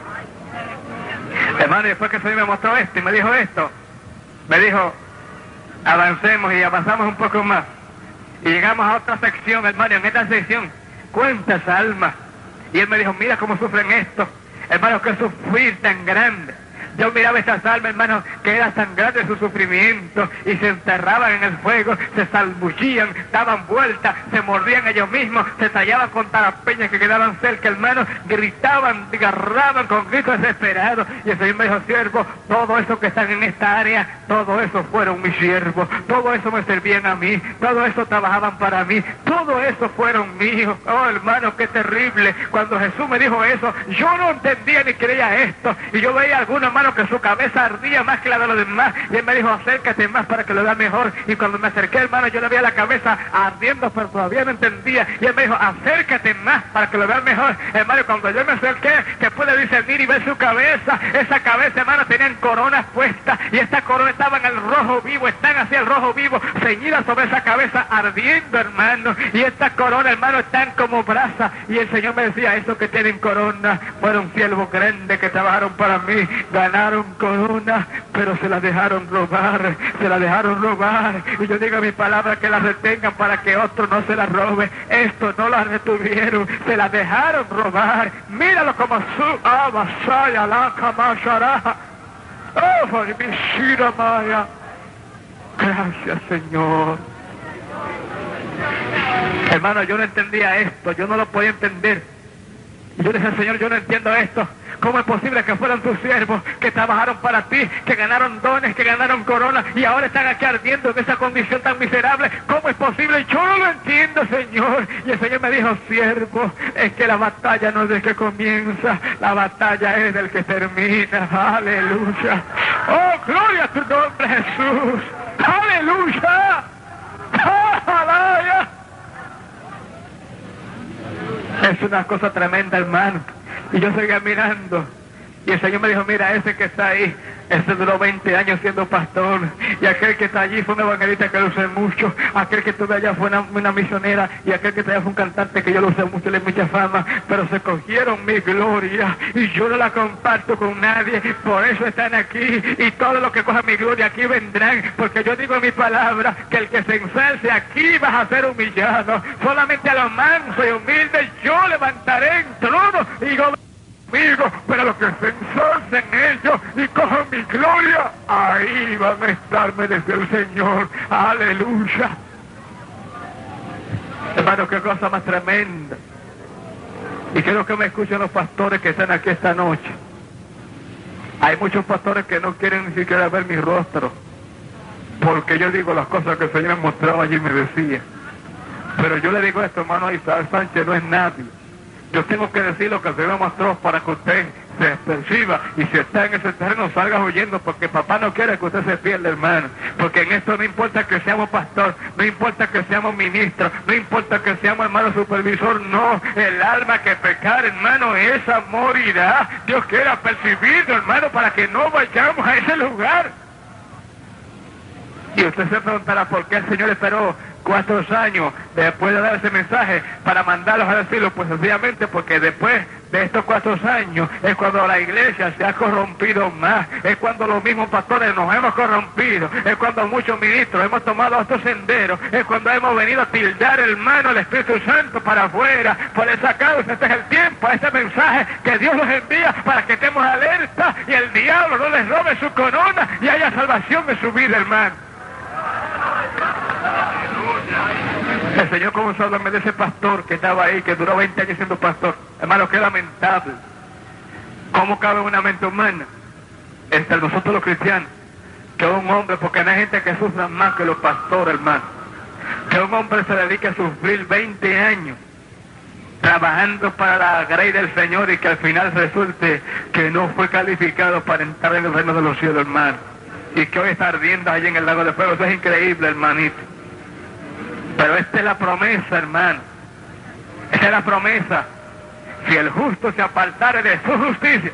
Hermano, y después que el Señor me mostró esto y me dijo esto, me dijo, avancemos y avanzamos un poco más. Y llegamos a otra sección, hermano, en esta sección, ¿cuántas almas? Y él me dijo, mira cómo sufren esto, hermano, qué sufrir tan grande. Yo miraba estas almas, hermano, que era tan grande su sufrimiento, y se enterraban en el fuego, se salbuchían, daban vueltas, se mordían ellos mismos, se tallaban contra las peñas que quedaban cerca, hermano, gritaban, agarraban con gritos desesperados. Y el Señor me dijo, siervo, todo eso que están en esta área, todo eso fueron mis siervos, todo eso me servían a mí, todo eso trabajaban para mí, todo eso fueron míos. Oh, hermano, qué terrible. Cuando Jesús me dijo eso, yo no entendía ni creía esto, y yo veía a algunos, hermano, que su cabeza ardía más que la de los demás, y él me dijo, acércate más para que lo veas mejor. Y cuando me acerqué, hermano, yo le veía la cabeza ardiendo, pero todavía no entendía, y él me dijo, acércate más para que lo veas mejor. Hermano, cuando yo me acerqué, que pude discernir y ver su cabeza, esa cabeza, hermano, tenían coronas puestas, y esta corona estaba en el rojo vivo, están así el rojo vivo, ceñida sobre esa cabeza, ardiendo, hermano, y estas coronas, hermano, están como brasas. Y el Señor me decía, esos que tienen corona fueron siervos grandes que trabajaron para mí, ganaron corona, pero se las dejaron robar, se las dejaron robar. Y yo digo mi palabra, que las retengan para que otro no se las robe. Esto no las retuvieron, se las dejaron robar. Míralo como su abasaya la camasharaja. Oh, mi Maya. Gracias, Señor. Hermano, yo no entendía esto, yo no lo podía entender. Y yo dije, Señor, yo no entiendo esto. ¿Cómo es posible que fueran tus siervos, que trabajaron para ti, que ganaron dones, que ganaron coronas, y ahora están aquí ardiendo en esa condición tan miserable? ¿Cómo es posible? Yo no lo entiendo, Señor. Y el Señor me dijo, siervo, es que la batalla no es del que comienza, la batalla es del que termina. Aleluya. Oh, gloria a tu nombre, Jesús. Aleluya. Aleluya. Es una cosa tremenda, hermano. Y yo seguía mirando. Y el Señor me dijo, mira, ese que está ahí, ese duró 20 años siendo pastor. Y aquel que está allí fue un evangelista que lo usé mucho. Aquel que estuve allá fue una misionera. Y aquel que está allá fue un cantante que yo lo usé mucho, le di mucha fama. Pero se cogieron mi gloria. Y yo no la comparto con nadie. Por eso están aquí. Y todos los que cojan mi gloria aquí vendrán. Porque yo digo en mi palabra que el que se ensalce aquí va a ser humillado. Solamente a los mansos y humildes yo levantaré en trono y gobernaré. Pero los que se ensalcen ellos y cojan mi gloria, ahí van a estar, me decía el Señor. Aleluya. Hermano, qué cosa más tremenda. Y quiero que me escuchen los pastores que están aquí esta noche. Hay muchos pastores que no quieren ni siquiera ver mi rostro, porque yo digo las cosas que el Señor me mostraba allí y me decía. Pero yo le digo esto, hermano Isaac Sánchez no es nadie. Yo tengo que decir lo que el Señor mostró para que usted se perciba, y si está en ese terreno salga huyendo, porque papá no quiere que usted se pierda, hermano. Porque en esto no importa que seamos pastor, no importa que seamos ministros, no importa que seamos hermano supervisor, no. El alma que pecar, hermano, esa morirá. Dios quiera percibirlo, hermano, para que no vayamos a ese lugar. Y usted se preguntará por qué el Señor esperó 4 años después de dar ese mensaje para mandarlos a decirlo. Pues sencillamente porque después de estos 4 años es cuando la iglesia se ha corrompido más, es cuando los mismos pastores nos hemos corrompido, es cuando muchos ministros hemos tomado estos senderos, es cuando hemos venido a tildar, hermano, al Espíritu Santo para afuera. Por esa causa este es el tiempo, este mensaje que Dios nos envía para que estemos alerta y el diablo no les robe su corona y haya salvación de su vida, hermano. El Señor comenzó a hablarme de ese pastor que estaba ahí, que duró 20 años siendo pastor. Hermano, qué lamentable. ¿Cómo cabe una mente humana entre nosotros los cristianos que un hombre, porque no hay gente que sufra más que los pastores, hermano, que un hombre se dedique a sufrir 20 años trabajando para la grey del Señor y que al final resulte que no fue calificado para entrar en el reino de los cielos, hermano, y que hoy está ardiendo allí en el lago de fuego? Eso es increíble, hermanito. Pero esta es la promesa, hermano. Esta es la promesa. Si el justo se apartare de su justicia,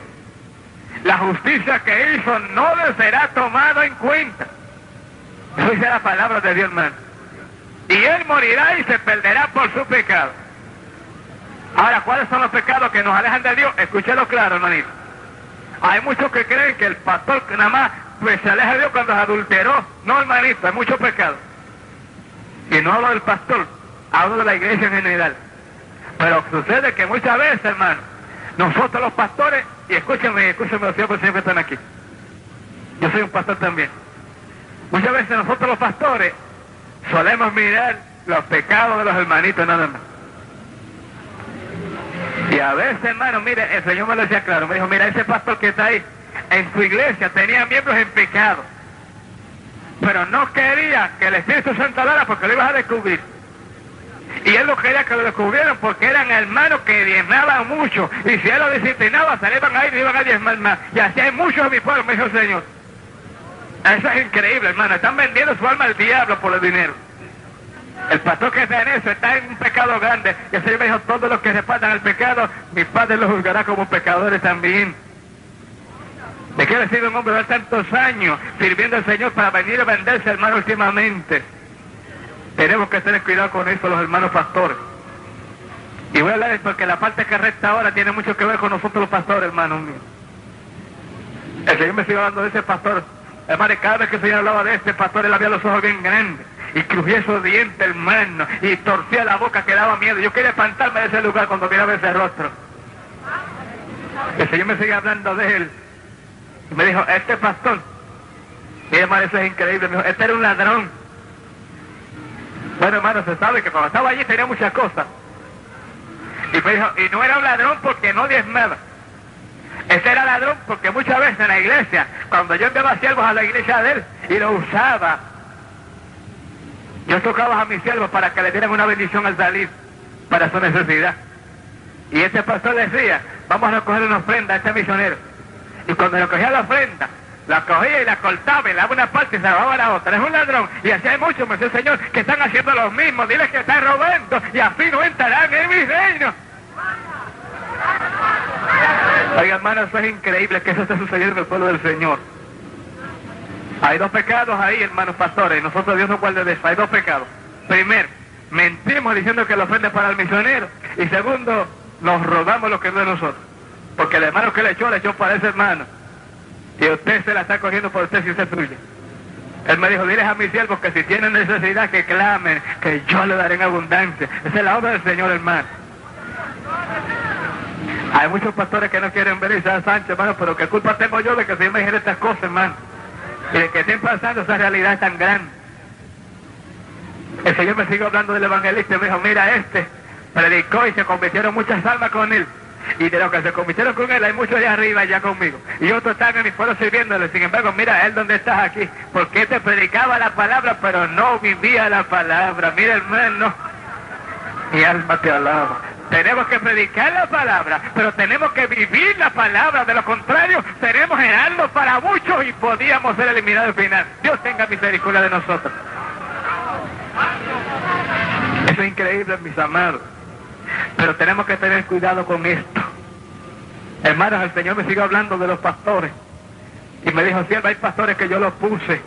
la justicia que hizo no le será tomado en cuenta. Eso dice la palabra de Dios, hermano. Y él morirá y se perderá por su pecado. Ahora, ¿cuáles son los pecados que nos alejan de Dios? Escúchelo claro, hermanito. Hay muchos que creen que el pastor nada más pues se aleja de Dios cuando se adulteró. No, hermanito, hay muchos pecados. Y no hablo del pastor, hablo de la iglesia en general. Pero sucede que muchas veces, hermano, nosotros los pastores, y escúchenme los siempre que están aquí. Yo soy un pastor también. Muchas veces nosotros los pastores solemos mirar los pecados de los hermanitos nada más. Y a veces, hermano, mire, el Señor me lo decía claro, me dijo, mira, ese pastor que está ahí, en su iglesia tenía miembros en pecado, pero no quería que el Espíritu Santo hablara porque lo ibas a descubrir. Y él no quería que lo descubrieran porque eran hermanos que diezmaban mucho. Y si él lo disciplinaba, se le iban a ir y iban a diezmar más. Y así hay muchos de mi pueblo, me dijo el Señor. Eso es increíble, hermano. Están vendiendo su alma al diablo por el dinero. El pastor que está en eso está en un pecado grande. Y el Señor me dijo, todos los que repartan el pecado, mi Padre los juzgará como pecadores también. ¿De qué le sirve un hombre de tantos años sirviendo al Señor para venir a venderse, hermano, últimamente? Tenemos que tener cuidado con eso, los hermanos pastores. Y voy a hablar porque la parte que resta ahora tiene mucho que ver con nosotros los pastores, hermanos míos. El Señor me sigue hablando de ese pastor. Hermano, cada vez que el Señor hablaba de este pastor, él había los ojos bien grandes. Y crujía esos dientes, hermano. Y torcía la boca que daba miedo. Yo quería espantarme de ese lugar cuando miraba ese rostro. El Señor me sigue hablando de él. Y me dijo, este pastor, mire, hermano, eso es increíble. Me dijo, este era un ladrón. Bueno, hermano, se sabe que cuando estaba allí tenía muchas cosas. Y me dijo, y no era un ladrón porque no diezmaba. Ese era ladrón porque muchas veces en la iglesia, cuando yo enviaba siervos a la iglesia de él y lo usaba, yo tocaba a mis siervos para que le dieran una bendición al salir para su necesidad. Y ese pastor decía, vamos a recoger una ofrenda a este misionero. Y cuando recogía la ofrenda, la cogía y la cortaba y le daba una parte y se robaba la otra. Es un ladrón. Y así hay muchos, me dice el Señor, que están haciendo lo mismo. Diles que están robando y así no entrarán en mi reino. Oiga, hermano, eso es increíble que eso esté sucediendo en el pueblo del Señor. Hay dos pecados ahí, hermanos pastores, y nosotros Dios nos guarde de eso. Hay dos pecados. Primero, mentimos diciendo que la ofrenda es para el misionero. Y segundo, nos robamos lo que no es de nosotros. Porque el hermano que le echó para ese hermano. Y usted se la está cogiendo por usted si usted es suya. Él me dijo, diles a mis siervos que si tienen necesidad que clamen, que yo le daré en abundancia. Esa es la obra del Señor, hermano. Hay muchos pastores que no quieren ver a Isaac Sánchez, hermano, pero ¿qué culpa tengo yo de que se me dijeran estas cosas, hermano? Y de que estén pasando esa realidad tan grande. El Señor me sigue hablando del evangelista y me dijo, mira, predicó y se convirtieron muchas almas con él. Y de los que se convirtieron con él hay muchos allá arriba ya conmigo. Y otros están en mi pueblo sirviéndole. Sin embargo, mira, él donde estás aquí. Porque te predicaba la palabra, pero no vivía la palabra. Mira, hermano, mi alma te alaba. Tenemos que predicar la palabra, pero tenemos que vivir la palabra. De lo contrario, seremos heraldos para muchos y podíamos ser eliminados al final. Dios tenga misericordia de nosotros. Eso es increíble, mis amados. Pero tenemos que tener cuidado con esto. Hermanos, el Señor me sigue hablando de los pastores. Y me dijo, sierva, hay pastores que yo los puse,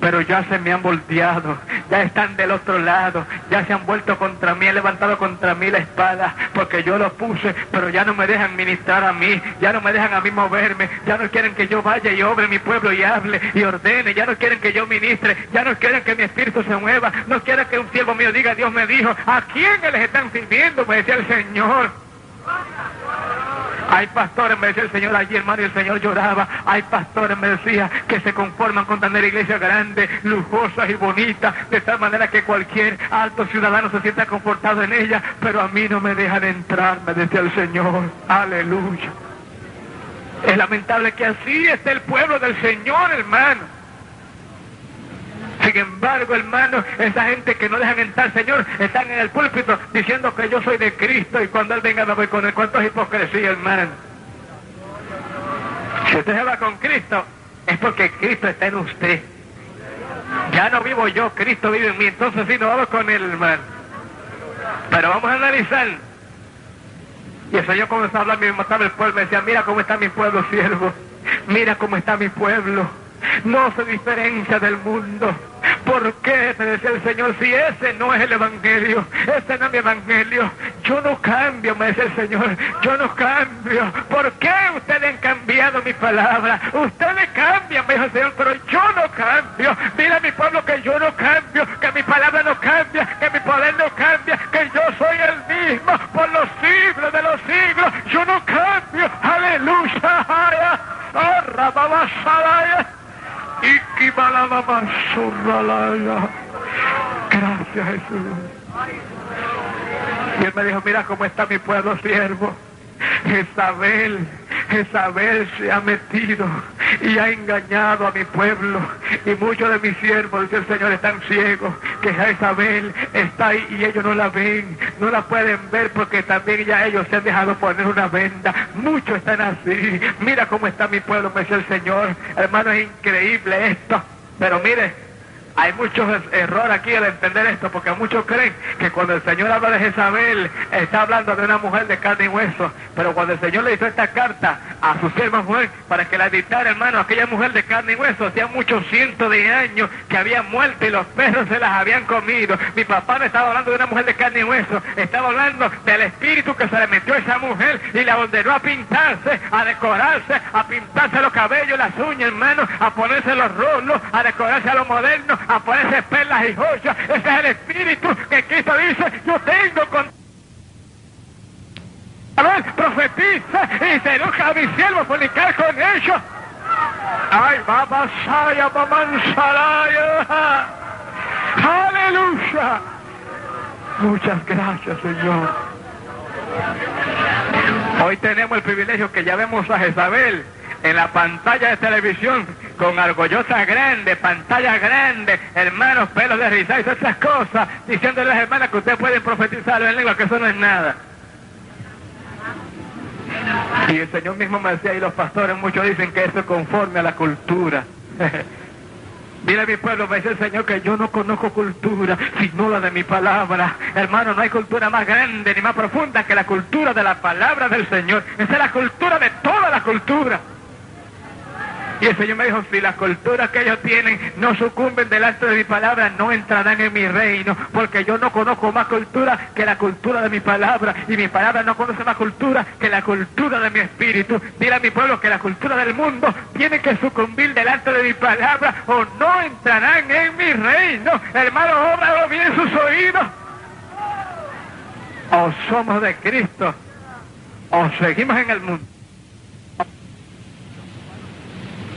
pero ya se me han volteado, ya están del otro lado, ya se han vuelto contra mí, han levantado contra mí la espada, porque yo los puse, pero ya no me dejan ministrar a mí, ya no me dejan a mí moverme, ya no quieren que yo vaya y obre mi pueblo y hable y ordene, ya no quieren que yo ministre, ya no quieren que mi espíritu se mueva, no quieren que un siervo mío diga, Dios me dijo. ¿A quién les están sirviendo? Me decía el Señor. Hay pastores, me decía el Señor allí, hermano, y el Señor lloraba. Hay pastores, me decía, que se conforman con tener iglesias grandes, lujosas y bonitas, de tal manera que cualquier alto ciudadano se sienta confortado en ellas, pero a mí no me dejan entrar, me decía el Señor. Aleluya. Es lamentable que así esté el pueblo del Señor, hermano. Sin embargo, hermano, esa gente que no dejan entrar, Señor, están en el púlpito diciendo que yo soy de Cristo y cuando Él venga me voy con Él. ¿Cuánto es hipocresía, hermano? Si usted se va con Cristo, es porque Cristo está en usted. Ya no vivo yo, Cristo vive en mí. Entonces sí, nos vamos con Él, hermano. Pero vamos a analizar. Y el Señor comenzó a hablar, me mataba el pueblo, me decía, mira cómo está mi pueblo, siervo. Mira cómo está mi pueblo. No se diferencia del mundo. ¿Por qué? Me decía el Señor, si ese no es el evangelio, ese no es mi evangelio, yo no cambio, me decía el Señor, yo no cambio. ¿Por qué ustedes han cambiado mi palabra? Ustedes cambian, me dijo el Señor, pero yo no cambio. Dile a mi pueblo que yo no cambio, que mi palabra no cambia, que mi poder no cambia, que yo soy el mismo por los siglos de los siglos. Yo no cambio. Aleluya. Oh, Rababasalaya. Gracias, Jesús. Y él me dijo, mira cómo está mi pueblo siervo. Jezabel se ha metido y ha engañado a mi pueblo, y muchos de mis siervos, dice el Señor, están ciegos, que Jezabel está ahí y ellos no la ven, no la pueden ver porque también ya ellos se han dejado poner una venda. Muchos están así. Mira cómo está mi pueblo, me dice el Señor. Hermano, es increíble esto, pero mire, hay muchos errores aquí al entender esto, porque muchos creen que cuando el Señor habla de Jezabel, está hablando de una mujer de carne y hueso. Pero cuando el Señor le hizo esta carta a su sierva mujer para que la dictara, hermano, aquella mujer de carne y hueso, hacía muchos cientos de años que había muerto y los perros se las habían comido. Mi papá no estaba hablando de una mujer de carne y hueso, estaba hablando del espíritu que se le metió a esa mujer y la ordenó a pintarse, a decorarse, a pintarse los cabellos, las uñas, hermano, a ponerse los rolos, a decorarse a lo moderno, a ponerse perlas y joyas. Ese es el espíritu que Cristo dice, yo tengo con... A ver, profetiza y se enoja a mis siervos fornicar con ellos. Ay, babasaya, mamansalaya. Aleluya. Muchas gracias, Señor. Hoy tenemos el privilegio que ya vemos a Jezabel en la pantalla de televisión, con argollosa grande, pantalla grande, hermanos, pelos de risa y todas esas cosas, diciéndole a las hermanas que ustedes pueden profetizar en lengua, que eso no es nada. Y el Señor mismo me decía, y los pastores, muchos dicen que eso es conforme a la cultura. Dile a mi pueblo, me dice el Señor, que yo no conozco cultura, sino la de mi palabra. Hermano, no hay cultura más grande ni más profunda que la cultura de la palabra del Señor. Esa es la cultura de toda la cultura. Y el Señor me dijo, si las culturas que ellos tienen no sucumben delante de mi palabra, no entrarán en mi reino, porque yo no conozco más cultura que la cultura de mi palabra, y mi palabra no conoce más cultura que la cultura de mi espíritu. Dile a mi pueblo que la cultura del mundo tiene que sucumbir delante de mi palabra, o no entrarán en mi reino. Hermano, óbralo bien sus oídos. O somos de Cristo, o seguimos en el mundo.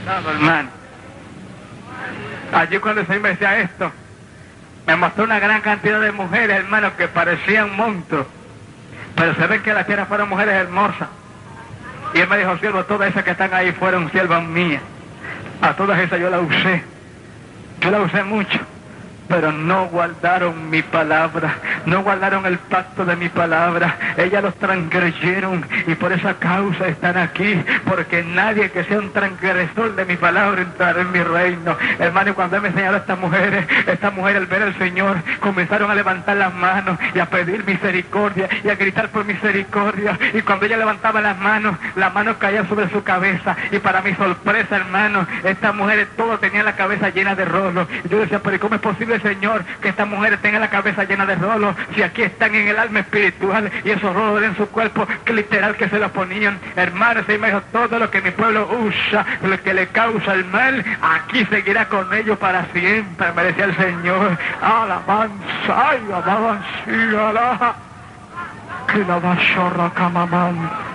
Hermano, allí cuando el Señor me decía esto, me mostró una gran cantidad de mujeres, hermanos, que parecían monstruos, pero se ven que la tierra fueron mujeres hermosas. Y él me dijo, siervo, todas esas que están ahí fueron siervas mías. A todas esas yo la usé mucho, pero no guardaron mi palabra, no guardaron el pacto de mi palabra. Ellas los transgredieron y por esa causa están aquí, porque nadie que sea un transgresor de mi palabra entrará en mi reino. Hermano, y cuando él me enseñó a estas mujeres al ver al Señor, comenzaron a levantar las manos y a pedir misericordia y a gritar por misericordia. Y cuando ella levantaba las manos caían sobre su cabeza. Y para mi sorpresa, hermano, estas mujeres todas tenían la cabeza llena de rolos. Y yo decía, pero ¿cómo es posible, Señor, que estas mujeres tengan la cabeza llena de rolos, si aquí están en el alma espiritual y esos rolos en su cuerpo, que literal que se los ponían? Hermanos, y me dijo, todo lo que mi pueblo usa, lo que le causa el mal, aquí seguirá con ellos para siempre, me decía el Señor. Alabanza, ay, alabanza, que la bachorra camamán.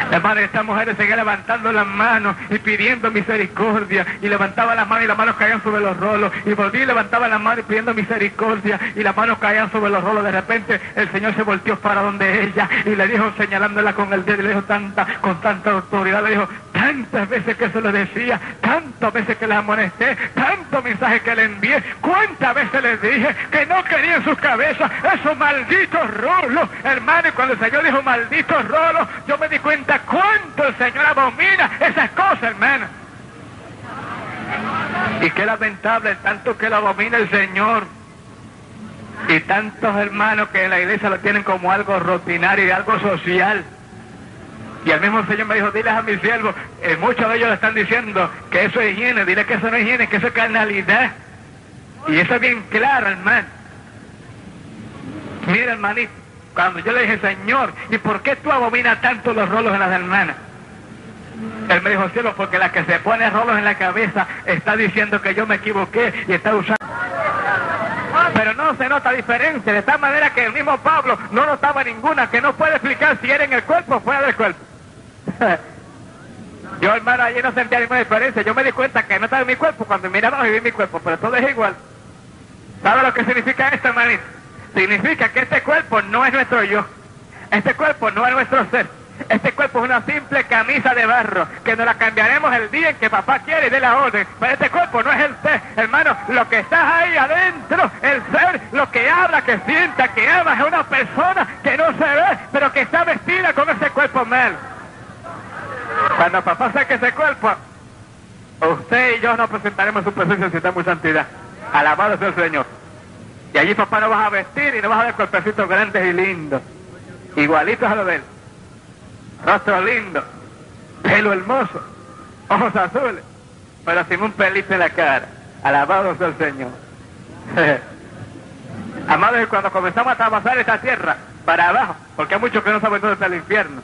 Hermano, estas mujeres seguían levantando las manos y pidiendo misericordia, y levantaban las manos y las manos caían sobre los rolos, y volví y levantaba las manos y pidiendo misericordia, y las manos caían sobre los rolos. De repente el Señor se volteó para donde ella y le dijo, señalándola con el dedo, y le dijo con tanta autoridad, le dijo, tantas veces que se lo decía, tantas veces que les amonesté, tantos mensajes que le envié, cuántas veces les dije que no querían sus cabezas, esos malditos rolos. Hermano, y cuando el Señor dijo malditos rolos, yo me di cuenta cuánto el Señor abomina esas cosas, hermano. Y qué lamentable, tanto que lo abomina el Señor, y tantos hermanos que en la iglesia lo tienen como algo rutinario y algo social. Y el mismo Señor me dijo, diles a mis siervos, muchos de ellos le están diciendo que eso es higiene, dile que eso no es higiene, que eso es carnalidad. Y eso es bien claro, hermano. Mira, hermanito, cuando yo le dije, Señor, ¿y por qué tú abominas tanto los rolos en las hermanas? Él me dijo, cielo, porque la que se pone rolos en la cabeza está diciendo que yo me equivoqué y está usando. Pero no se nota diferencia, de tal manera que el mismo Pablo no notaba ninguna, que no puede explicar si era en el cuerpo o fuera del cuerpo. Yo, hermano, allí no sentía ninguna diferencia. Yo me di cuenta que no estaba en mi cuerpo cuando miraba y vi mi cuerpo, pero todo es igual. ¿Sabe lo que significa esto, hermanito? Significa que este cuerpo no es nuestro yo. Este cuerpo no es nuestro ser. Este cuerpo es una simple camisa de barro, que nos la cambiaremos el día en que papá quiere y dé la orden. Pero este cuerpo no es el ser, hermano. Lo que está ahí adentro, el ser, lo que habla, que sienta, que ama, es una persona que no se ve, pero que está vestida con ese cuerpo mal. Cuando papá saque ese cuerpo, usted y yo nos presentaremos en su presencia si estamos en santidad. Alabado sea el Señor. Y allí papá nos vas a vestir y nos vas a ver cuerpecitos grandes y lindos, igualitos a lo de él. Rostro lindo, pelo hermoso, ojos azules, pero sin un pelito en la cara. Alabado sea el Señor. Amados, cuando comenzamos a traspasar esta tierra para abajo, porque hay muchos que no saben dónde está el infierno.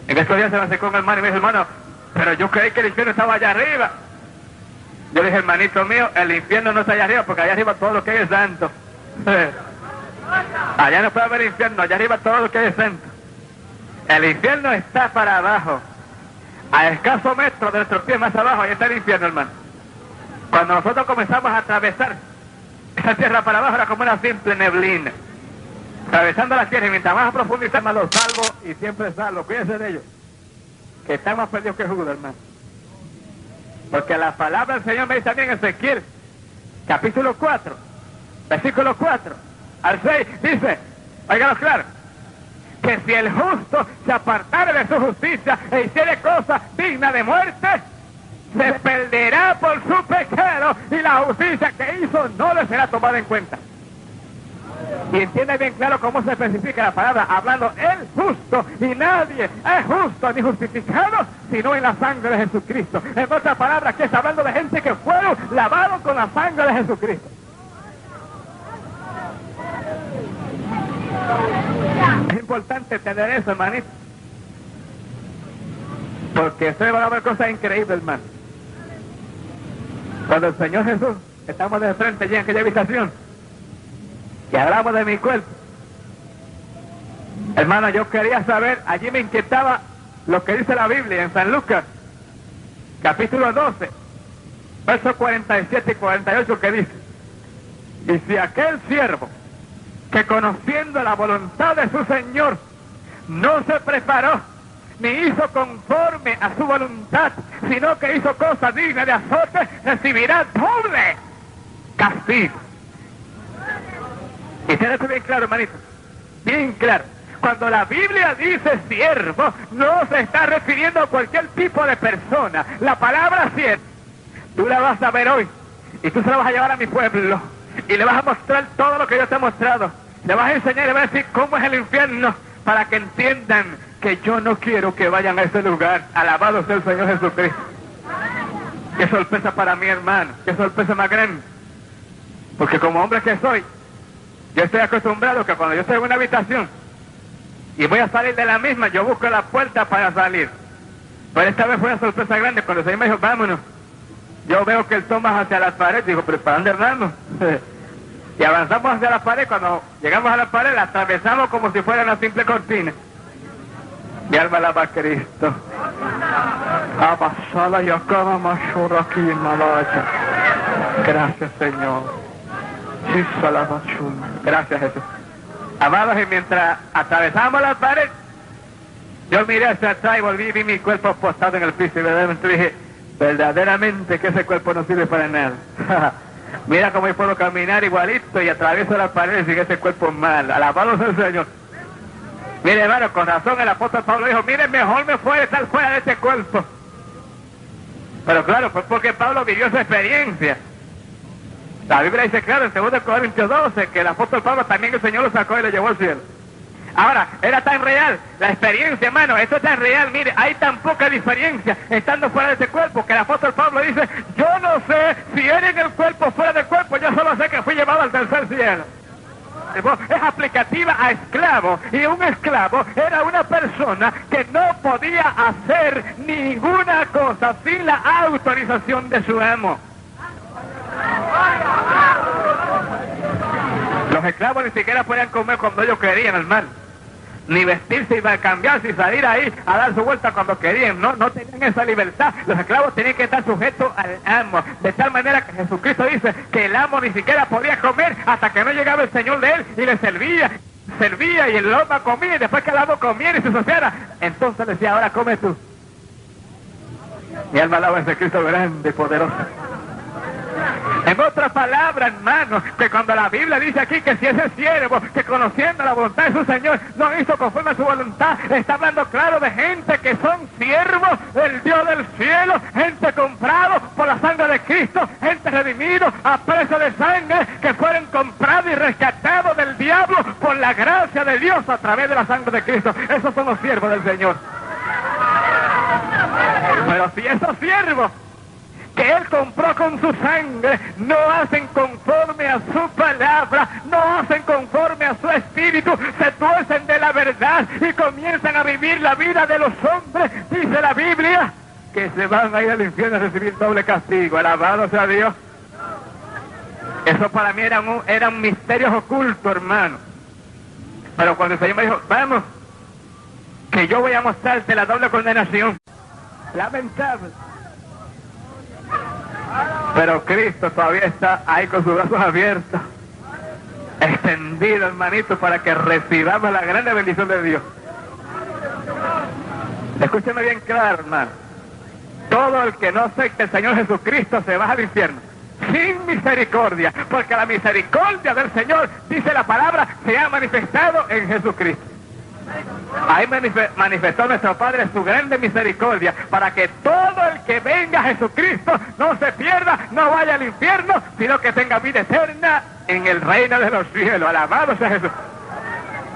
En estos días se me acercó un hermano y me dijo, hermano, pero yo creí que el infierno estaba allá arriba. Yo le dije, hermanito mío, el infierno no está allá arriba, porque allá arriba todo lo que hay es santo. Allá no puede haber infierno, allá arriba todo lo que hay es santo. El infierno está para abajo, a escaso metro de nuestros pies más abajo, ahí está el infierno, hermano. Cuando nosotros comenzamos a atravesar esa tierra para abajo, era como una simple neblina, atravesando la tierra, y mientras más profundizamos, más los salvos y siempre salvos. Cuídense de ellos, que están más perdidos que Judas, hermano. Porque la palabra del Señor me dice también en Ezequiel, capítulo 4, versículo 4 al 6, dice, óiganlo claro, que si el justo se apartara de su justicia e hiciere cosas dignas de muerte, se perderá por su pecado y la justicia que hizo no le será tomada en cuenta. Y entiende bien claro cómo se especifica la palabra, hablando el justo, y nadie es justo ni justificado sino en la sangre de Jesucristo. En otras palabras, aquí está hablando de gente que fueron lavados con la sangre de Jesucristo. Es importante entender eso, hermanito, porque ustedes van a ver cosas increíbles, hermano. Cuando el Señor Jesús, estamos de frente allí en aquella habitación y hablamos de mi cuerpo, hermano, yo quería saber, allí me inquietaba lo que dice la Biblia en San Lucas, capítulo 12, versos 47 y 48, que dice: y si aquel siervo que conociendo la voluntad de su Señor no se preparó ni hizo conforme a su voluntad, sino que hizo cosas dignas de azote, recibirá doble castigo. Y tiene esto bien claro, hermanito, bien claro. Cuando la Biblia dice siervo, no se está refiriendo a cualquier tipo de persona. La palabra siervo, tú la vas a ver hoy, y tú se la vas a llevar a mi pueblo, y le vas a mostrar todo lo que yo te he mostrado. Le vas a enseñar y le vas a decir cómo es el infierno, para que entiendan que yo no quiero que vayan a ese lugar. Alabado sea el Señor Jesucristo. Qué sorpresa para mí, hermano, qué sorpresa más grande. Porque como hombre que soy, yo estoy acostumbrado que cuando yo estoy en una habitación y voy a salir de la misma, yo busco la puerta para salir. Pero esta vez fue una sorpresa grande cuando el Señor me dijo, vámonos. Yo veo que él toma hacia las paredes, digo, pero ¿para dónde vamos? Y avanzamos hacia la pared. Cuando llegamos a la pared, la atravesamos como si fuera una simple cortina. Mi alma alaba a Cristo. Abasala y acaba mashura aquí en Malaya. Gracias, Señor. Gracias, Jesús. Amados, y mientras atravesamos la pared, yo miré hacia atrás y volví y vi mi cuerpo postado en el piso, y verdaderamente que ese cuerpo no sirve para nada. Mira cómo yo puedo caminar igualito y atravieso las paredes sin ese cuerpo mal. Alabado sea el Señor. Mire, hermano, con razón el apóstol Pablo dijo, mire, mejor me fuera estar fuera de este cuerpo. Pero claro, fue porque Pablo vivió esa experiencia. La Biblia dice claro en 2 Corintios 12 que el apóstol Pablo también el Señor lo sacó y lo llevó al cielo. Ahora, era tan real la experiencia, hermano, esto es tan real, mire, hay tan poca diferencia estando fuera de este cuerpo que el apóstol Pablo dice, yo no sé si era en el cuerpo o fuera del cuerpo, yo solo sé que fui llevado al tercer cielo. Es aplicativa a esclavo, y un esclavo era una persona que no podía hacer ninguna cosa sin la autorización de su amo. Los esclavos ni siquiera podían comer cuando ellos querían, hermano, ni vestirse y cambiarse y salir ahí a dar su vuelta cuando querían. No tenían esa libertad. Los esclavos tenían que estar sujetos al amo, de tal manera que Jesucristo dice que el amo ni siquiera podía comer hasta que no llegaba el Señor de él y le servía y el amo comía, y después que el amo comiera y se saciara, entonces le decía, ahora come tú. Mi alma alaba a ese Cristo grande y poderoso. En otras palabras, hermano, que cuando la Biblia dice aquí que si ese siervo que conociendo la voluntad de su Señor no hizo conforme a su voluntad, está hablando claro de gente que son siervos del Dios del cielo, gente comprado por la sangre de Cristo, gente redimido a precio de sangre, que fueron comprados y rescatados del diablo por la gracia de Dios a través de la sangre de Cristo. Esos son los siervos del Señor. Pero si esos siervos que Él compró con su sangre no hacen conforme a su palabra, no hacen conforme a su espíritu, se tuercen de la verdad y comienzan a vivir la vida de los hombres, dice la Biblia, que se van a ir al infierno a recibir doble castigo. Alabado sea Dios. Eso para mí eran misterios ocultos, hermano. Pero cuando el Señor me dijo, vamos, que yo voy a mostrarte la doble condenación. Lamentable. Pero Cristo todavía está ahí con sus brazos abiertos, extendido, hermanito, para que recibamos la grande bendición de Dios. Escúcheme bien claro, hermano. Todo el que no acepte al Señor Jesucristo se va al infierno, sin misericordia, porque la misericordia del Señor, dice la palabra, se ha manifestado en Jesucristo. Ahí manifestó nuestro Padre su grande misericordia para que todo el que venga a Jesucristo no se pierda, no vaya al infierno, sino que tenga vida eterna en el reino de los cielos. Alabado sea Jesús.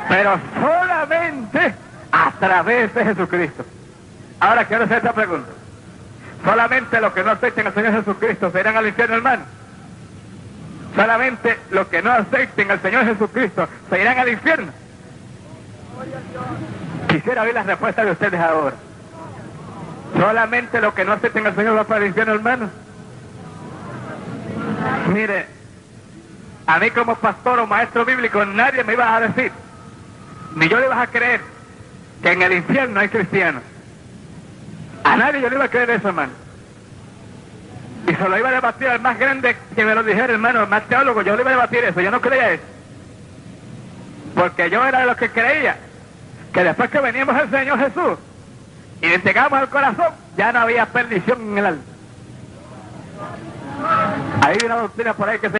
Pero solamente a través de Jesucristo. Ahora quiero hacer esta pregunta. ¿Solamente los que no acepten al Señor Jesucristo se irán al infierno, hermano? ¿Solamente los que no acepten al Señor Jesucristo se irán al infierno? Quisiera oír la respuesta de ustedes ahora. ¿Solamente los que no acepten al Señor van para el infierno, hermano? Mire, a mí como pastor o maestro bíblico nadie me iba a decir, ni yo le iba a creer, que en el infierno hay cristianos. A nadie yo le iba a creer eso, hermano. Y se lo iba a debatir al más grande que me lo dijera, hermano, el más teólogo, yo le iba a debatir eso, yo no creía eso. Porque yo era de los que creía que después que veníamos al Señor Jesús y le entregamos el corazón, ya no había perdición en el alma. Hay una doctrina por ahí que se